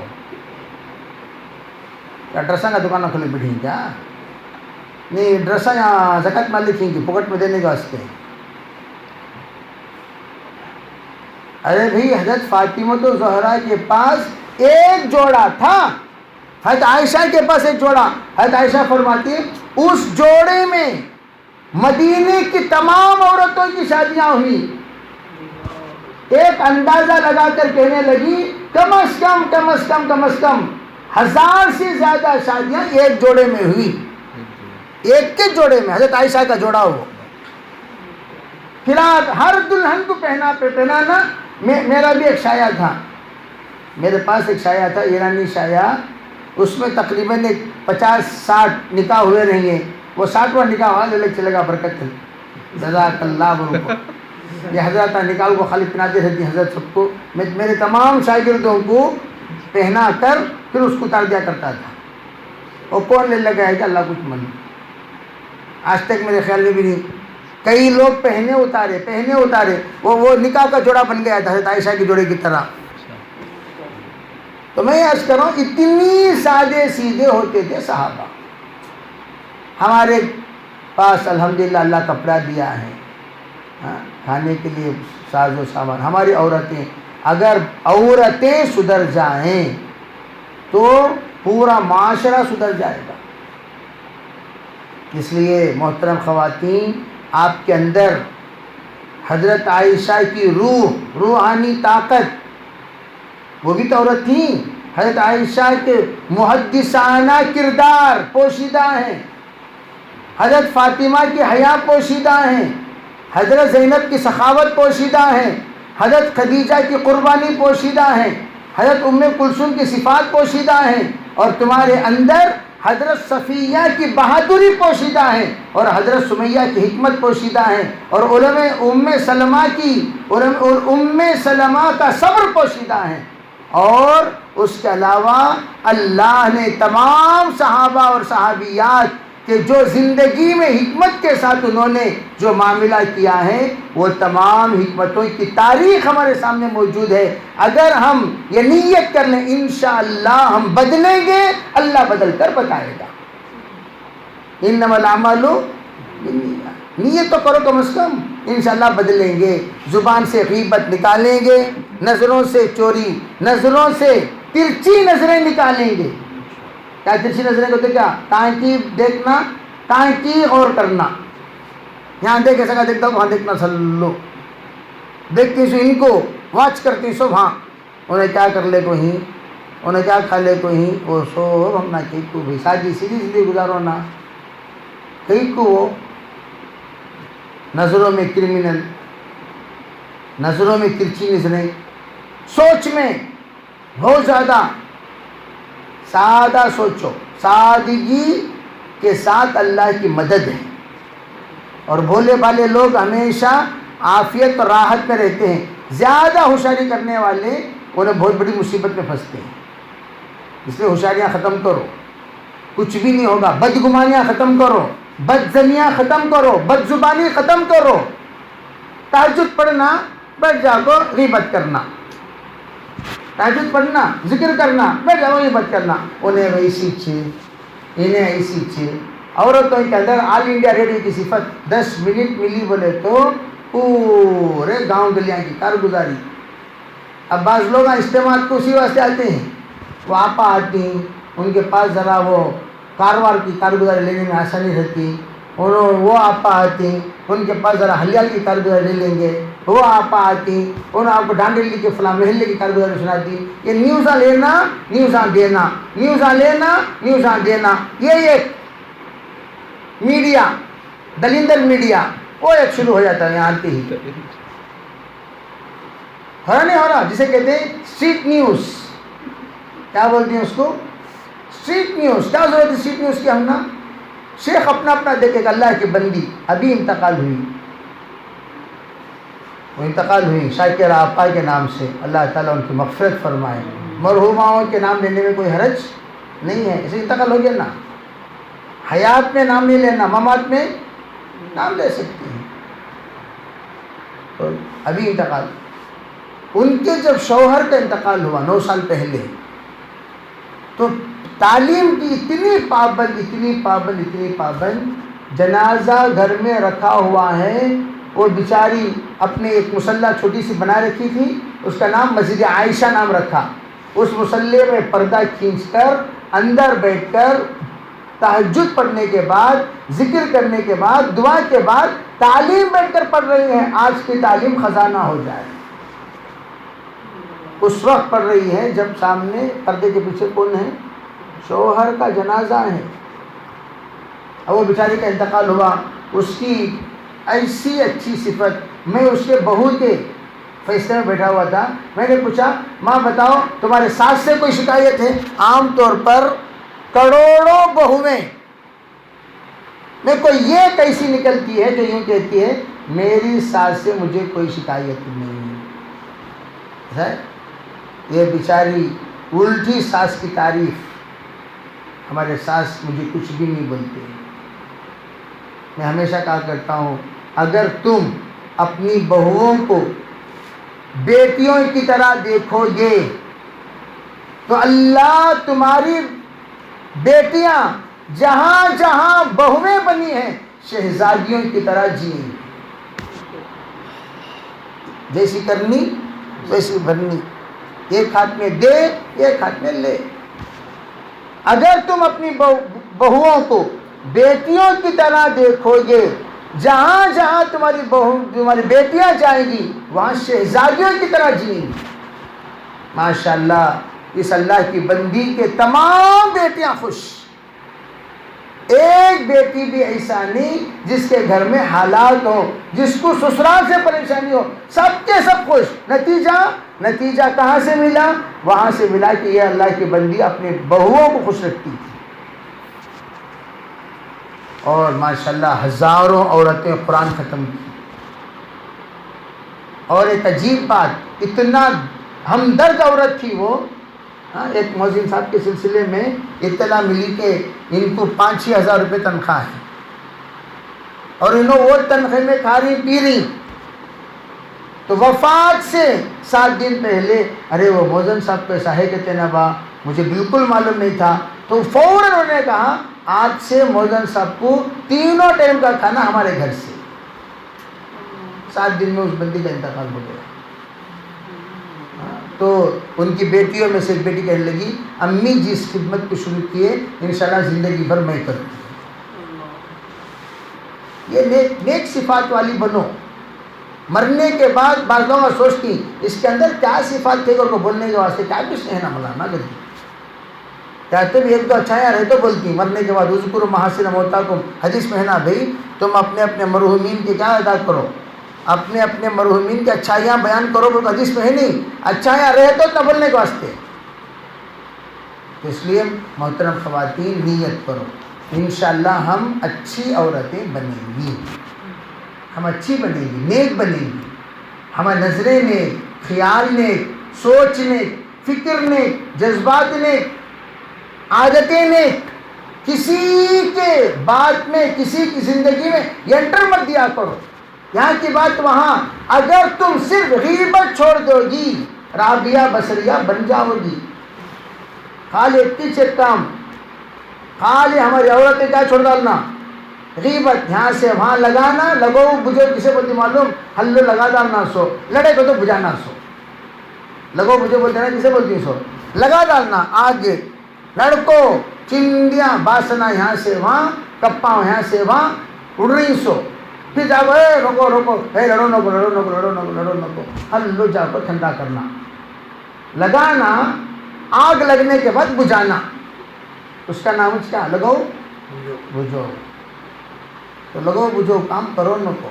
کیا ڈریساں کا دکان کھولے بیٹھی کیا؟ نہیں ڈریساں یہاں زکات مال لکھیں گی پکٹ میں دینے کے واسطے. ارے بھائی حضرت فاطمہ تو زہرا کے پاس ایک جوڑا تھا، حضرت عائشہ کے پاس ایک جوڑا. حضرت عائشہ فرماتی اس جوڑے میں مدینے کی تمام عورتوں کی شادیاں ہوئی. ایک اندازہ لگا کر کہنے لگی کم از کم 1000 سے زیادہ شادیاں ایک جوڑے میں ہوئی. ایک کے جوڑے میں حضرت عائشہ کا جوڑا ہو. پھر ہر دلہن کو پہنانا. میرا بھی ایک شایا تھا، میرے پاس ایک شایا تھا ایرانی شایا، اس میں تقریباً 50-60 نکاح ہوئے رہیں گے. وہ 60واں نکاح ہوا الگ چلے گا، برکت ہے جزاک اللہ برکو. یہ حضرت نکاح کو خالی پہناتے رہتی حضرت سب کو. میں میرے تمام شاگردوں کو پہنا کر پھر اس کو اتار دیا کرتا تھا. اور کون لے لگا ہے کہ اللہ کچھ من آج تک میرے خیال میں بھی نہیں. کئی لوگ پہنے اتارے وہ نکاح کا جوڑا بن گیا تھا حضرت عائشہ کے جوڑے کی طرح. تو میں عرض کر رہا ہوں اتنی سادے سیدھے ہوتے تھے صحابہ. ہمارے پاس الحمدللہ اللہ کپڑا دیا ہے، کھانے کے لیے ساز و سامان. ہماری عورتیں، اگر عورتیں سدھر جائیں تو پورا معاشرہ سدھر جائے گا. اس لیے محترم خواتین، آپ کے اندر حضرت عائشہ کی روحانی طاقت، وہ بھی تو عورت تھیں. حضرت عائشہ کے محدثانہ کردار پوشیدہ ہیں، حضرت فاطمہ کی حیا پوشیدہ ہیں، حضرت زینب کی سخاوت پوشیدہ ہیں، حضرت خدیجہ کی قربانی پوشیدہ ہیں، حضرت ام کلثوم کی صفات پوشیدہ ہیں، اور تمہارے اندر حضرت صفیہ کی بہادری پوشیدہ ہیں، اور حضرت سمیہ کی حکمت پوشیدہ ہیں، اور ام سلمہ کا صبر پوشیدہ ہیں. اور اس کے علاوہ اللہ نے تمام صحابہ اور صحابیات کہ جو زندگی میں حکمت کے ساتھ انہوں نے جو معاملہ کیا ہے، وہ تمام حکمتوں کی تاریخ ہمارے سامنے موجود ہے. اگر ہم یہ نیت کر لیں انشاءاللہ ہم بدلیں گے، اللہ بدل کر بتائے گا. انما الاعمال بالنیات، نیت تو کرو کم از کم، انشاءاللہ بدلیں گے. زبان سے غیبت نکالیں گے، نظروں سے چوری، نظروں سے ترچی نظریں نکالیں گے. کیا ترچی نظریں کہتے کیا؟ تاکیب دیکھنا، تاکیب غور کرنا. یہاں دیکھ ایسا دیکھتا ہوں، وہاں دیکھنا سلو دیکھتی سو ان کو واچ کرتی سو، ہاں انہیں کیا کر لے کوئی، انہیں کیا کھا لے کوئی، وہ سو ہم نہ کہیں کو بھی سادی سیدھی زندگی گزارو نہ کہیں کو. وہ نظروں میں کرمنل، نظروں میں ترچی نظریں، سوچ میں بہت زیادہ سادہ سوچو. سادگی کے ساتھ اللہ کی مدد ہے. اور بھولے بھالے لوگ ہمیشہ عافیت اور راحت میں رہتے ہیں. زیادہ ہوشیاری کرنے والے انہیں بہت بڑی مصیبت میں پھنستے ہیں. اس لیے ہوشیاریاں ختم کرو، کچھ بھی نہیں ہوگا. بدگمانیاں ختم کرو، بدزنیاں ختم کرو، بد زبانی ختم کرو. تہجد پڑھنا، بیٹھ جاؤ غیبت کرنا، تہجد پڑھنا، ذکر کرنا، بیٹھ جاؤ غیبت کرنا. انہیں ویسی چھے، انہیں ایسی چھے. عورتوں کے اندر آل انڈیا ریڈیو کی صفت 10 منٹ ملی بولے تو پورے گاؤں گلیاں کی کارگزاری. اب بعض لوگ اجتماعات کو اسی واسطے آتے ہیں، وہ آپا آتی ہیں، ان کے پاس ذرا وہ کاروبار کی کارگزاری لینے میں آسانی رہتی. اور وہ آپا آتی ہیں، ان کے پاس ذرا حلیال کی کارگزاری لے لیں گے. وہ آپا آتی ہیں، انہوں آپ کو ڈانڈلی کے فلاں محلے کی کارگزاری سناتی. یہ نیوزاں لینا، نیوزاں دینا، نیوزاں لینا، نیوزاں دینا. یہ ایک میڈیا، دلندر میڈیا، وہ ایک شروع ہو جاتا ہے یہاں آتے ہی. ہو رہا نہیں ہو رہا، جسے کہتے ہیں اسٹریٹ نیوز. کیا بولتے ہیں اس کو؟ Straight news. کیا ضرورت ہے اسٹریٹ نیوز کی؟ ہم نا شیخ اپنا اپنا دیکھے گا. اللہ کی بندی ابھی انتقال ہوئی، وہ انتقال ہوئی شاکرہ آپا کے نام سے. اللہ تعالیٰ ان کی مغفرت فرمائے. مرحوماؤں کے نام لینے میں کوئی حرج نہیں ہے. اسے انتقال ہو گیا نا، حیات میں نام نہیں لینا، ممات میں نام لے سکتے ہیں. تو ابھی انتقال، ان کے جب شوہر کا انتقال ہوا 9 سال پہلے، تو تعلیم کی اتنی پابند، اتنی پابند، اتنی پابند. جنازہ گھر میں رکھا ہوا ہے. وہ بیچاری اپنے ایک مصلی چھوٹی سی بنا رکھی تھی، اس کا نام مسجد عائشہ نام رکھا. اس مصلی میں پردہ کھینچ کر اندر بیٹھ کر تہجد پڑھنے کے بعد، ذکر کرنے کے بعد، دعا کے بعد تعلیم بیٹھ کر پڑھ رہی ہیں. آج کی تعلیم خزانہ ہو جائے. اس وقت پڑھ رہی ہے جب سامنے پردے کے پیچھے کون ہے؟ شوہر کا جنازہ ہے. اور وہ بیچاری کا انتقال ہوا. اس کی ایسی اچھی صفت، میں اس کے بہو کے فیصلے میں بیٹھا ہوا تھا. میں نے پوچھا ماں بتاؤ تمہارے ساس سے کوئی شکایت ہے؟ عام طور پر کروڑوں بہویں میں کوئی یہ کیسی نکلتی ہے جو یوں کہتی ہے میری ساس سے مجھے کوئی شکایت نہیں ہے. یہ بیچاری الٹی ساس کی تعریف، ہمارے ساس مجھے کچھ بھی نہیں بولتے. میں ہمیشہ کہا کرتا ہوں اگر تم اپنی بہوؤں کو بیٹیوں کی طرح دیکھو گے تو اللہ تمہاری بیٹیاں جہاں جہاں بہویں بنی ہیں شہزادیوں کی طرح جئیں، جیسی کرنی ویسی بننی، ایک ہاتھ میں دے ایک ہاتھ میں لے۔ اگر تم اپنی بہوؤں کو بیٹیوں کی طرح دیکھو گے، جہاں جہاں تمہاری بیٹیاں جائیں گی وہاں شہزادیوں کی طرح جئیں گی۔ ماشاءاللہ اس اللہ کی بندی کے تمام بیٹیاں خوش، ایک بیٹی بھی ایسا نہیں جس کے گھر میں حالات ہو، جس کو سسرال سے پریشانی ہو، سب کے سب خوش۔ نتیجہ کہاں سے ملا؟ وہاں سے ملا کہ یہ اللہ کی بندی اپنے بہوؤں کو خوش رکھتی تھی، اور ماشاءاللہ ہزاروں عورتیں قرآن ختم کی۔ اور ایک عجیب بات، اتنا ہمدرد عورت تھی وہ، ایک مؤذن صاحب کے سلسلے میں اطلاع ملی کہ ان کو 5-6 ہزار روپے تنخواہ ہے، اور انہوں وہ تنخواہ میں کھا رہی پی رہی، تو وفات سے 7 دن پہلے ارے وہ مؤذن صاحب کو ایسا ہے کہتے نا با مجھے بالکل معلوم نہیں تھا، تو فوراً انہوں نے کہا آج سے مؤذن صاحب کو 3 ٹائم کا کھانا ہمارے گھر سے۔ 7 دن میں اس بندی کا انتقال ہو گیا۔ تو ان کی بیٹیوں میں سے ایک بیٹی کہنے لگی امی جس خدمت کو شروع کیے انشاءاللہ زندگی بھر میں کروں گی۔ یہ نیک صفات والی بنو۔ مرنے کے بعد بعض لوگ سوچتی اس کے اندر کیا صفات تھے کو بولنے کے واسطے کیا کچھ کہنا مولانا کرتی، کہتے بھی ایک دو اچھائیاں رہے تو بولتی، مرنے کے بعد اذکروا محاسن موتاکم، حدیث میں ہے نا بھائی تم اپنے اپنے مرحومین کی کیا ادا کرو، اپنے اپنے مرحومین کی اچھائیاں بیان کرو، بلکہ حدیث میں ہے نہیں، اچھائیاں رہے تو نہ بولنے کے واسطے۔ اس لیے محترم خواتین نیت کرو انشاءاللہ ہم اچھی عورتیں بنیں گی، ہم اچھی بنیں گی، نیک بنیں گی، ہماری نظریں نیک، خیال نیک، سوچ نیک، فکر نیک، جذبات نیک، عادتیں نیک۔ کسی کے بات میں کسی کی زندگی میں یہ انٹر مت دیا کرو، یہاں کی بات وہاں۔ اگر تم صرف غیبت چھوڑ دو گی رابعہ بصریہ بن جاؤ گی۔ خالی ایک کام، خالی ہماری عورتیں کیا چھوڑ ڈالنا؟ غیبت، یہاں سے وہاں لگانا، لگو بجھو کسے بولتی معلوم؟ ہلو لگا ڈالنا سو، لڑے کو تو بجھانا سو، لگو بجھو بولتے ہیں کسے بولتی سو؟ لگا ڈالنا آگے، لڑکو چندیاں باسنا یہاں سے وہاں، کپا یہاں سے وہاں اڑ رہی سو، پھر جاؤ رکو رکو، لڑو نکو لڑو نکو لڑو نکو لڑو نکو، ہلو جا کو ٹھنڈا کرنا، لگانا، آگ لگنے کے بعد بجھانا، اس کا نام کیا؟ لگو بجھو۔ تو لگو بجھو کام کرو نکو۔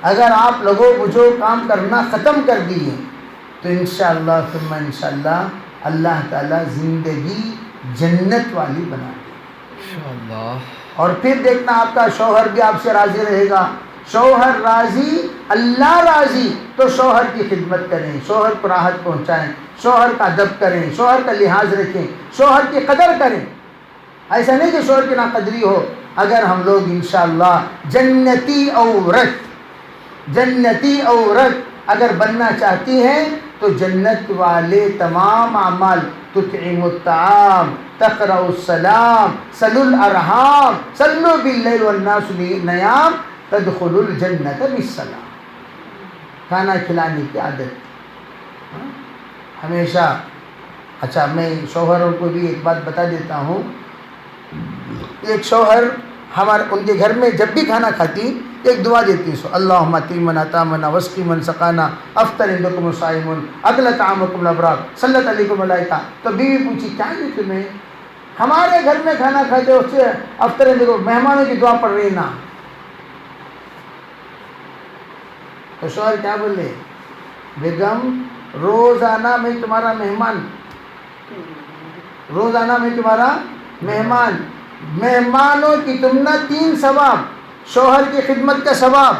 اگر آپ لگو بجھو کام کرنا ختم کر دیے تو انشاءاللہ ثم انشاءاللہ اللہ تعالیٰ زندگی جنت والی بنا دے انشاءاللہ۔ اور پھر دیکھنا آپ کا شوہر بھی آپ سے راضی رہے گا۔ شوہر راضی اللہ راضی، تو شوہر کی خدمت کریں، شوہر کو راحت پہنچائیں، شوہر کا ادب کریں، شوہر کا لحاظ رکھیں، شوہر کی قدر کریں۔ ایسا نہیں کہ شوہر کی ناقدری ہو۔ اگر ہم لوگ انشاءاللہ جنتی عورت اگر بننا چاہتی ہیں تو جنت والے تمام اعمال، تطعم الطعام، تقرأ السلام، صلوا الارحام، صلوا باللیل والناس نیام، تدخل الجنت بالسلام۔ کھانا کھلانے کی عادت ہمیشہ۔ اچھا میں شوہروں کو بھی ایک بات بتا دیتا ہوں، ایک شوہر ان کے گھر میں جب بھی کھانا کھاتی ایک دعا دیتی سو اللہم اطعمنا طعامنا واسقی من سقانا افطر عندکم الصائمون اکل طعامکم الابرار صلت علیکم الملائکہ۔ تو بیوی پوچھی کیا ہے تمہیں؟ ہمارے گھر میں کھانا کھاتے اس سے افطر عندکم، مہمانوں کی دعا پڑھ رہی نا۔ تو شوہر کیا بولے؟ بیگم روزانہ میں تمہارا مہمان، روزانہ میں تمہارا مہمان، مہمانوں کی تمنا 3 ثواب، شوہر کی خدمت کا ثواب،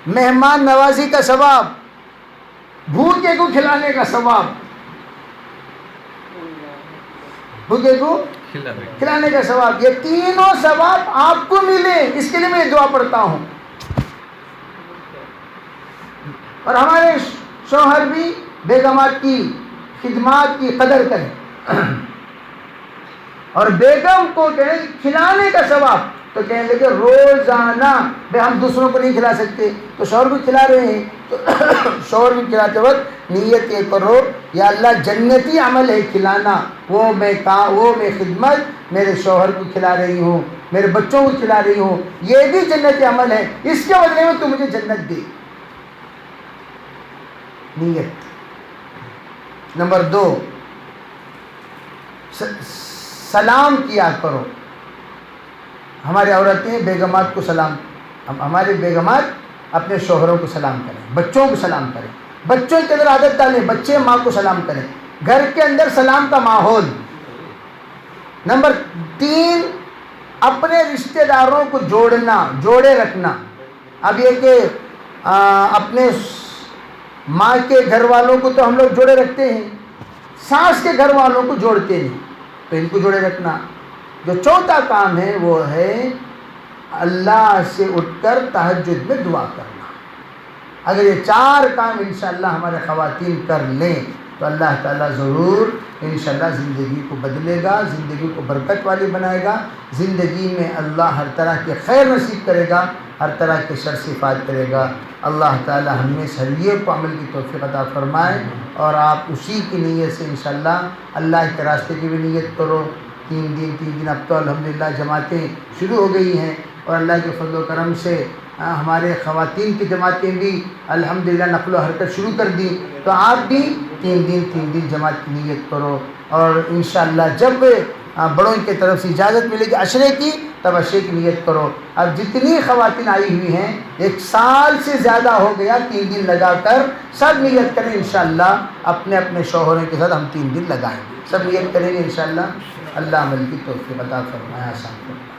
مہمان نوازی کا ثواب، بھوکے کو کھلانے کا ثواب، بھوکے کو کھلانے کا ثواب، یہ تینوں ثواب آپ کو ملے اس کے لیے میں دعا پڑھتا ہوں۔ اور ہمارے شوہر بھی بیگمات کی خدمات کی قدر کریں۔ اور بیگم کو کہیں کھلانے کا ثواب، تو کہیں لگے روزانہ بھائی ہم دوسروں کو نہیں کھلا سکتے تو شوہر کو کھلا رہے ہیں، تو شوہر کو کھلاتے وقت نیت یہ کرو یا اللہ جنتی عمل ہے کھلانا، وہ میں خدمت میرے شوہر کو کھلا رہی ہوں، میرے بچوں کو کھلا رہی ہوں، یہ بھی جنتی عمل ہے، اس کے بدلے میں تو مجھے جنت دے۔ نیت۔ نمبر 2، سلام کیا کرو۔ ہماری عورتیں بیگمات کو سلام، ہماری بیگمات اپنے شوہروں کو سلام کریں، بچوں کو سلام کریں، بچوں کے اندر عادت ڈالیں، بچے ماں کو سلام کریں، گھر کے اندر سلام کا ماحول۔ نمبر 3، اپنے رشتہ داروں کو جوڑے رکھنا۔ اب یہ کہ اپنے ماں کے گھر والوں کو تو ہم لوگ جوڑے رکھتے ہیں، ساس کے گھر والوں کو جوڑتے نہیں، تو ان کو جوڑے رکھنا۔ جو چوتھا کام ہے وہ ہے اللہ سے اٹھ کر تہجد میں دعا کرنا۔ اگر یہ 4 کام انشاءاللہ ہمارے خواتین کر لیں تو اللہ تعالیٰ ضرور انشاءاللہ زندگی کو بدلے گا، زندگی کو برکت والی بنائے گا، زندگی میں اللہ ہر طرح کے خیر نصیب کرے گا، ہر طرح کے شر سے حفاظت کرے گا۔ اللہ تعالیٰ ہم میں سریے کو عمل کی توفیق عطا فرمائے، اور آپ اسی کی نیت سے انشاءاللہ اللہ کے راستے کی بھی نیت کرو۔ 3 دن اب تو الحمدللہ جماعتیں شروع ہو گئی ہیں، اور اللہ کے فضل و کرم سے ہمارے خواتین کی جماعتیں بھی الحمدللہ نقل و حرکت شروع کر دی، تو آپ بھی 3 دن جماعت کی نیت کرو، اور انشاءاللہ جب بڑوں کی طرف سے اجازت ملے گی عشرے کی، تب عشرے کی نیت کرو۔ اب جتنی خواتین آئی ہوئی ہیں 1 سال سے زیادہ ہو گیا 3 دن لگا کر، سب نیت کریں انشاءاللہ اپنے اپنے شوہروں کے ساتھ ہم 3 دن لگائیں گے، سب نیت کریں گے انشاءاللہ۔ اللہ عمل کی توفیق عطا فرمائے، آسان فرمائے۔